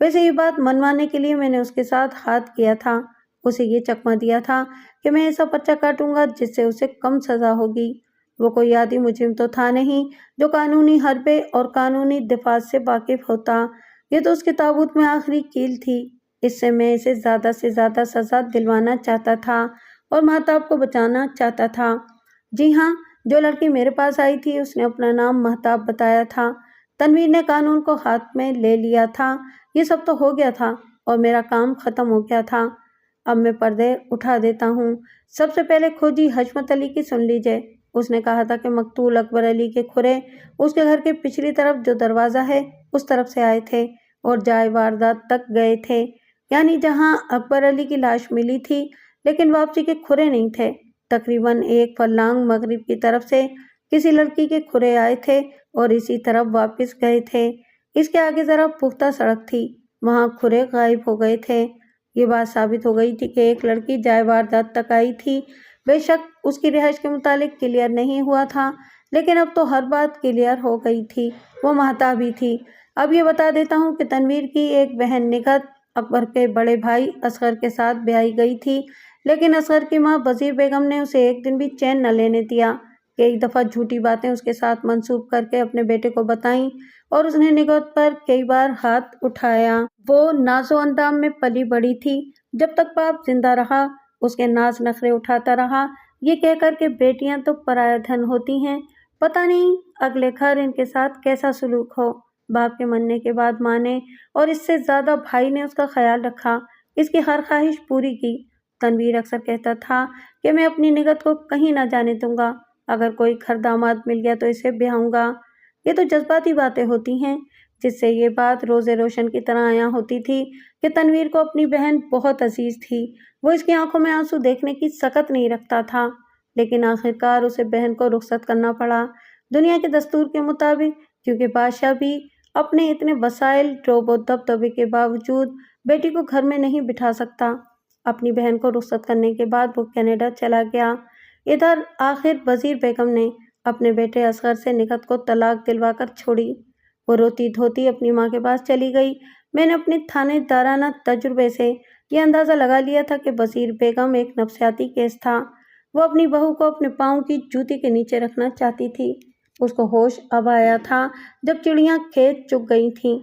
A: ویسے یہ بات منوانے کے لیے میں نے اس کے ساتھ ہاتھ کیا تھا، اسے یہ چکمہ دیا تھا کہ میں ایسا پرچہ کاٹوں گا جس سے اسے کم سزا ہوگی۔ وہ کوئی عادی مجرم تو تھا نہیں جو قانونی حربے اور قانونی دفاع سے واقف ہوتا۔ یہ تو اس کے تابوت میں آخری کیل تھی۔ اس سے میں اسے زیادہ سے زیادہ سزا دلوانا چاہتا تھا اور مہتاب کو بچانا چاہتا تھا۔ جی ہاں، جو لڑکی میرے پاس آئی تھی اس نے اپنا نام مہتاب بتایا تھا۔ تنویر نے قانون کو ہاتھ میں لے لیا تھا۔ یہ سب تو ہو گیا تھا اور میرا کام ختم ہو گیا تھا۔ اب میں پردے اٹھا دیتا ہوں۔ سب سے پہلے کھوجی حشمت علی کی سن لیجیے۔ اس نے کہا تھا کہ مقتول اکبر علی کے کھرے اس کے گھر کے پچھلی طرف جو دروازہ ہے اس طرف سے آئے تھے اور جائے واردات تک گئے تھے، یعنی جہاں اکبر علی کی لاش ملی تھی، لیکن واپسی کے کھرے نہیں تھے۔ تقریباً 1 فرلانگ مغرب کی طرف سے کسی لڑکی کے کھرے آئے تھے اور اسی طرف واپس گئے تھے۔ اس کے آگے ذرا پختہ سڑک تھی، وہاں کھرے غائب ہو گئے تھے۔ یہ بات ثابت ہو گئی تھی کہ ایک لڑکی جائے واردات تک آئی تھی۔ بے شک اس کی رہائش کے متعلق کلیئر نہیں ہوا تھا، لیکن اب تو ہر بات کلیئر ہو گئی تھی۔ وہ مہتاب ہی تھی۔ اب یہ بتا دیتا ہوں کہ تنویر کی ایک بہن نگہت اکبر کے بڑے بھائی اصغر کے ساتھ بیائی گئی تھی، لیکن اصغر کی ماں وزیر بیگم نے اسے ایک دن بھی چین نہ لینے دیا۔ کئی دفعہ جھوٹی باتیں اس کے ساتھ منسوب کر کے اپنے بیٹے کو بتائیں اور اس نے نگہت پر کئی بار ہاتھ اٹھایا۔ وہ ناز و اندام میں پلی بڑھی تھی۔ جب تک باپ زندہ رہا اس کے ناز نخرے اٹھاتا رہا، یہ کہہ کر کہ بیٹیاں تو پرایا دھن ہوتی ہیں، پتہ نہیں اگلے گھر ان کے ساتھ کیسا سلوک ہو۔ باپ کے مرنے کے بعد ماں نے اور اس سے زیادہ بھائی نے اس کا خیال رکھا، اس کی ہر خواہش پوری کی۔ تنویر اکثر کہتا تھا کہ میں اپنی نگہت کو کہیں نہ جانے دوں گا، اگر کوئی گھر داماد مل گیا تو اسے بیاؤں گا۔ یہ تو جذباتی باتیں ہوتی ہیں، جس سے یہ بات روز روشن کی طرح عیاں ہوتی تھی کہ تنویر کو اپنی بہن بہت عزیز تھی۔ وہ اس کی آنکھوں میں آنسو دیکھنے کی سکت نہیں رکھتا تھا، لیکن آخرکار اسے بہن کو رخصت کرنا پڑا، دنیا کے دستور کے مطابق، کیونکہ بادشاہ بھی اپنے اتنے وسائل، روب و دبدبے کے باوجود بیٹی کو گھر میں نہیں بٹھا سکتا۔ اپنی بہن کو رخصت کرنے کے بعد وہ کینیڈا چلا گیا۔ ادھر آخر وزیر بیگم نے اپنے بیٹے اصغر سے نگہت کو طلاق دلوا کر چھوڑی۔ وہ روتی دھوتی اپنی ماں کے پاس چلی گئی۔ میں نے اپنے تھانے دارانہ تجربے سے یہ اندازہ لگا لیا تھا کہ وزیر بیگم ایک نفسیاتی کیس تھا۔ وہ اپنی بہو کو اپنے پاؤں کی جوتی کے نیچے رکھنا چاہتی تھی۔ اس کو ہوش اب آیا تھا جب چڑیاں کھیت چگ گئی تھیں۔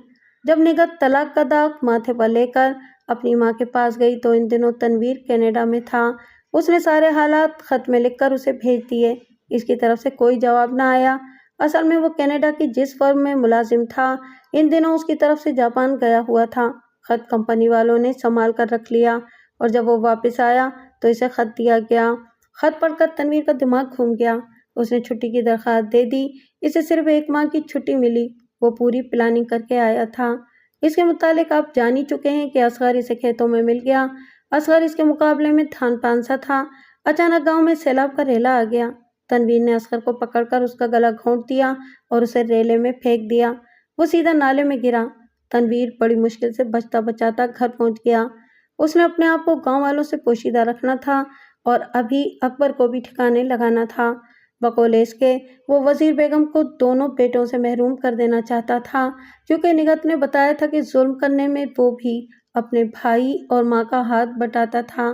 A: جب نگہت طلاق کا داغ ماتھے پر لے کر اپنی ماں کے پاس گئی تو ان دنوں تنویر کینیڈا میں تھا۔ اس نے سارے حالات خط میں لکھ کر اسے بھیج دیے۔ اس کی طرف سے کوئی جواب نہ آیا۔ اصل میں وہ کینیڈا کی جس فرم میں ملازم تھا ان دنوں اس کی طرف سے جاپان گیا ہوا تھا۔ خط کمپنی والوں نے سنبھال کر رکھ لیا اور جب وہ واپس آیا تو اسے خط دیا گیا۔ خط پڑھ کر تنویر کا دماغ گھوم گیا۔ اس نے چھٹی کی درخواست دے دی۔ اسے صرف 1 ماہ کی چھٹی ملی۔ وہ پوری پلاننگ کر کے آیا تھا۔ اس کے متعلق آپ جان ہی چکے ہیں کہ اصغر اسے کھیتوں میں مل گیا۔ اصغر اس کے مقابلے میں تھان پان سا تھا۔ اچانک گاؤں میں سیلاب کا ریلا آ گیا۔ تنویر نے اصغر کو پکڑ کر اس کا گلا گھونٹ دیا اور اسے ریلے میں پھینک دیا۔ وہ سیدھا نالے میں گرا۔ تنویر بڑی مشکل سے بچتا بچاتا گھر پہنچ گیا۔ اس نے اپنے آپ کو گاؤں والوں سے پوشیدہ رکھنا تھا اور ابھی اکبر کو بھی ٹھکانے لگانا تھا۔ بقول اس کے وہ وزیر بیگم کو دونوں بیٹوں سے محروم کر دینا چاہتا تھا، کیونکہ نگہت نے بتایا تھا کہ ظلم کرنے میں وہ بھی اپنے بھائی اور ماں کا ہاتھ بٹاتا تھا۔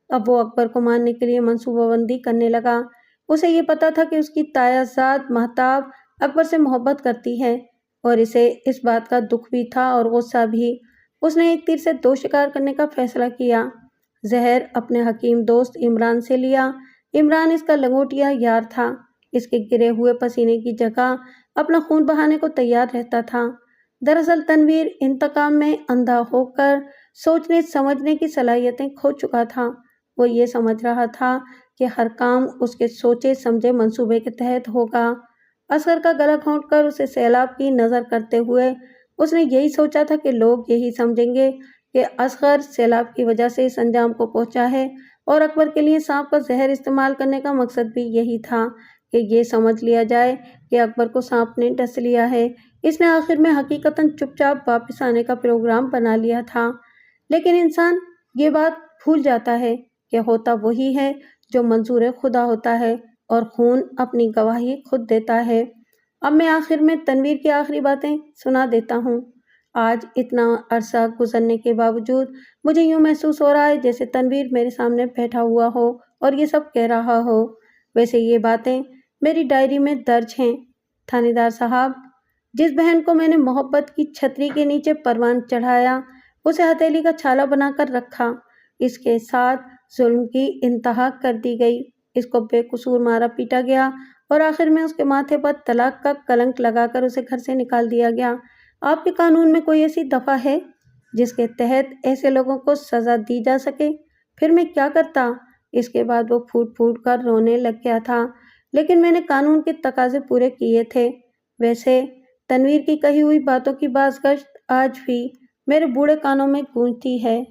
A: اب وہ اکبر کو مارنے کے لیے منصوبہ بندی کرنے لگا۔ اسے یہ پتا تھا کہ اس کی تایا زاد مہتاب اکبر سے محبت کرتی ہے اور اسے اس بات کا دکھ بھی تھا اور غصہ بھی۔ اس نے ایک تیر سے 2 شکار کرنے کا فیصلہ کیا۔ زہر اپنے حکیم دوست عمران سے لیا۔ عمران اس کا لنگوٹیا یار تھا۔ اس کے گرے ہوئے پسینے کی جگہ اپنا خون بہانے کو تیار رہتا تھا۔ دراصل تنویر انتقام میں اندھا ہو کر سوچنے سمجھنے کی صلاحیتیں کھو چکا تھا۔ وہ یہ سمجھ رہا تھا کہ ہر کام اس کے سوچے سمجھے منصوبے کے تحت ہوگا۔ اصغر کا گلا گھونٹ کر اسے سیلاب کی نظر کرتے ہوئے اس نے یہی سوچا تھا کہ لوگ یہی سمجھیں گے کہ اصغر سیلاب کی وجہ سے اس انجام کو پہنچا ہے، اور اکبر کے لیے سانپ کا زہر استعمال کرنے کا مقصد بھی یہی تھا کہ یہ سمجھ لیا جائے کہ اکبر کو سانپ نے ڈس لیا ہے۔ اس نے آخر میں حقیقتاً چپ چاپ واپس آنے کا پروگرام بنا لیا تھا، لیکن انسان یہ بات بھول جاتا ہے کہ ہوتا وہی ہے جو منظور خدا ہوتا ہے اور خون اپنی گواہی خود دیتا ہے۔ اب میں آخر میں تنویر کی آخری باتیں سنا دیتا ہوں۔ آج اتنا عرصہ گزرنے کے باوجود مجھے یوں محسوس ہو رہا ہے جیسے تنویر میرے سامنے بیٹھا ہوا ہو اور یہ سب کہہ رہا ہو۔ ویسے یہ باتیں میری ڈائری میں درج ہیں۔ تھانے دار صاحب، جس بہن کو میں نے محبت کی چھتری کے نیچے پروان چڑھایا، اسے ہتھیلی کا چھالا بنا کر رکھا، اس کے ساتھ ظلم کی انتہا کر دی گئی، اس کو بے قصور مارا پیٹا گیا اور آخر میں اس کے ماتھے پر طلاق کا کلنک لگا کر اسے گھر سے نکال دیا گیا۔ آپ کے قانون میں کوئی ایسی دفعہ ہے جس کے تحت ایسے لوگوں کو سزا دی جا سکے؟ پھر میں کیا کرتا؟ اس کے بعد وہ پھوٹ پھوٹ کر رونے لگ گیا تھا۔ لیکن میں نے قانون کے تقاضے پورے کیے تھے۔ ویسے تنویر کی کہی ہوئی باتوں کی بازگشت آج بھی میرے بوڑھے کانوں میں گونجتی ہے۔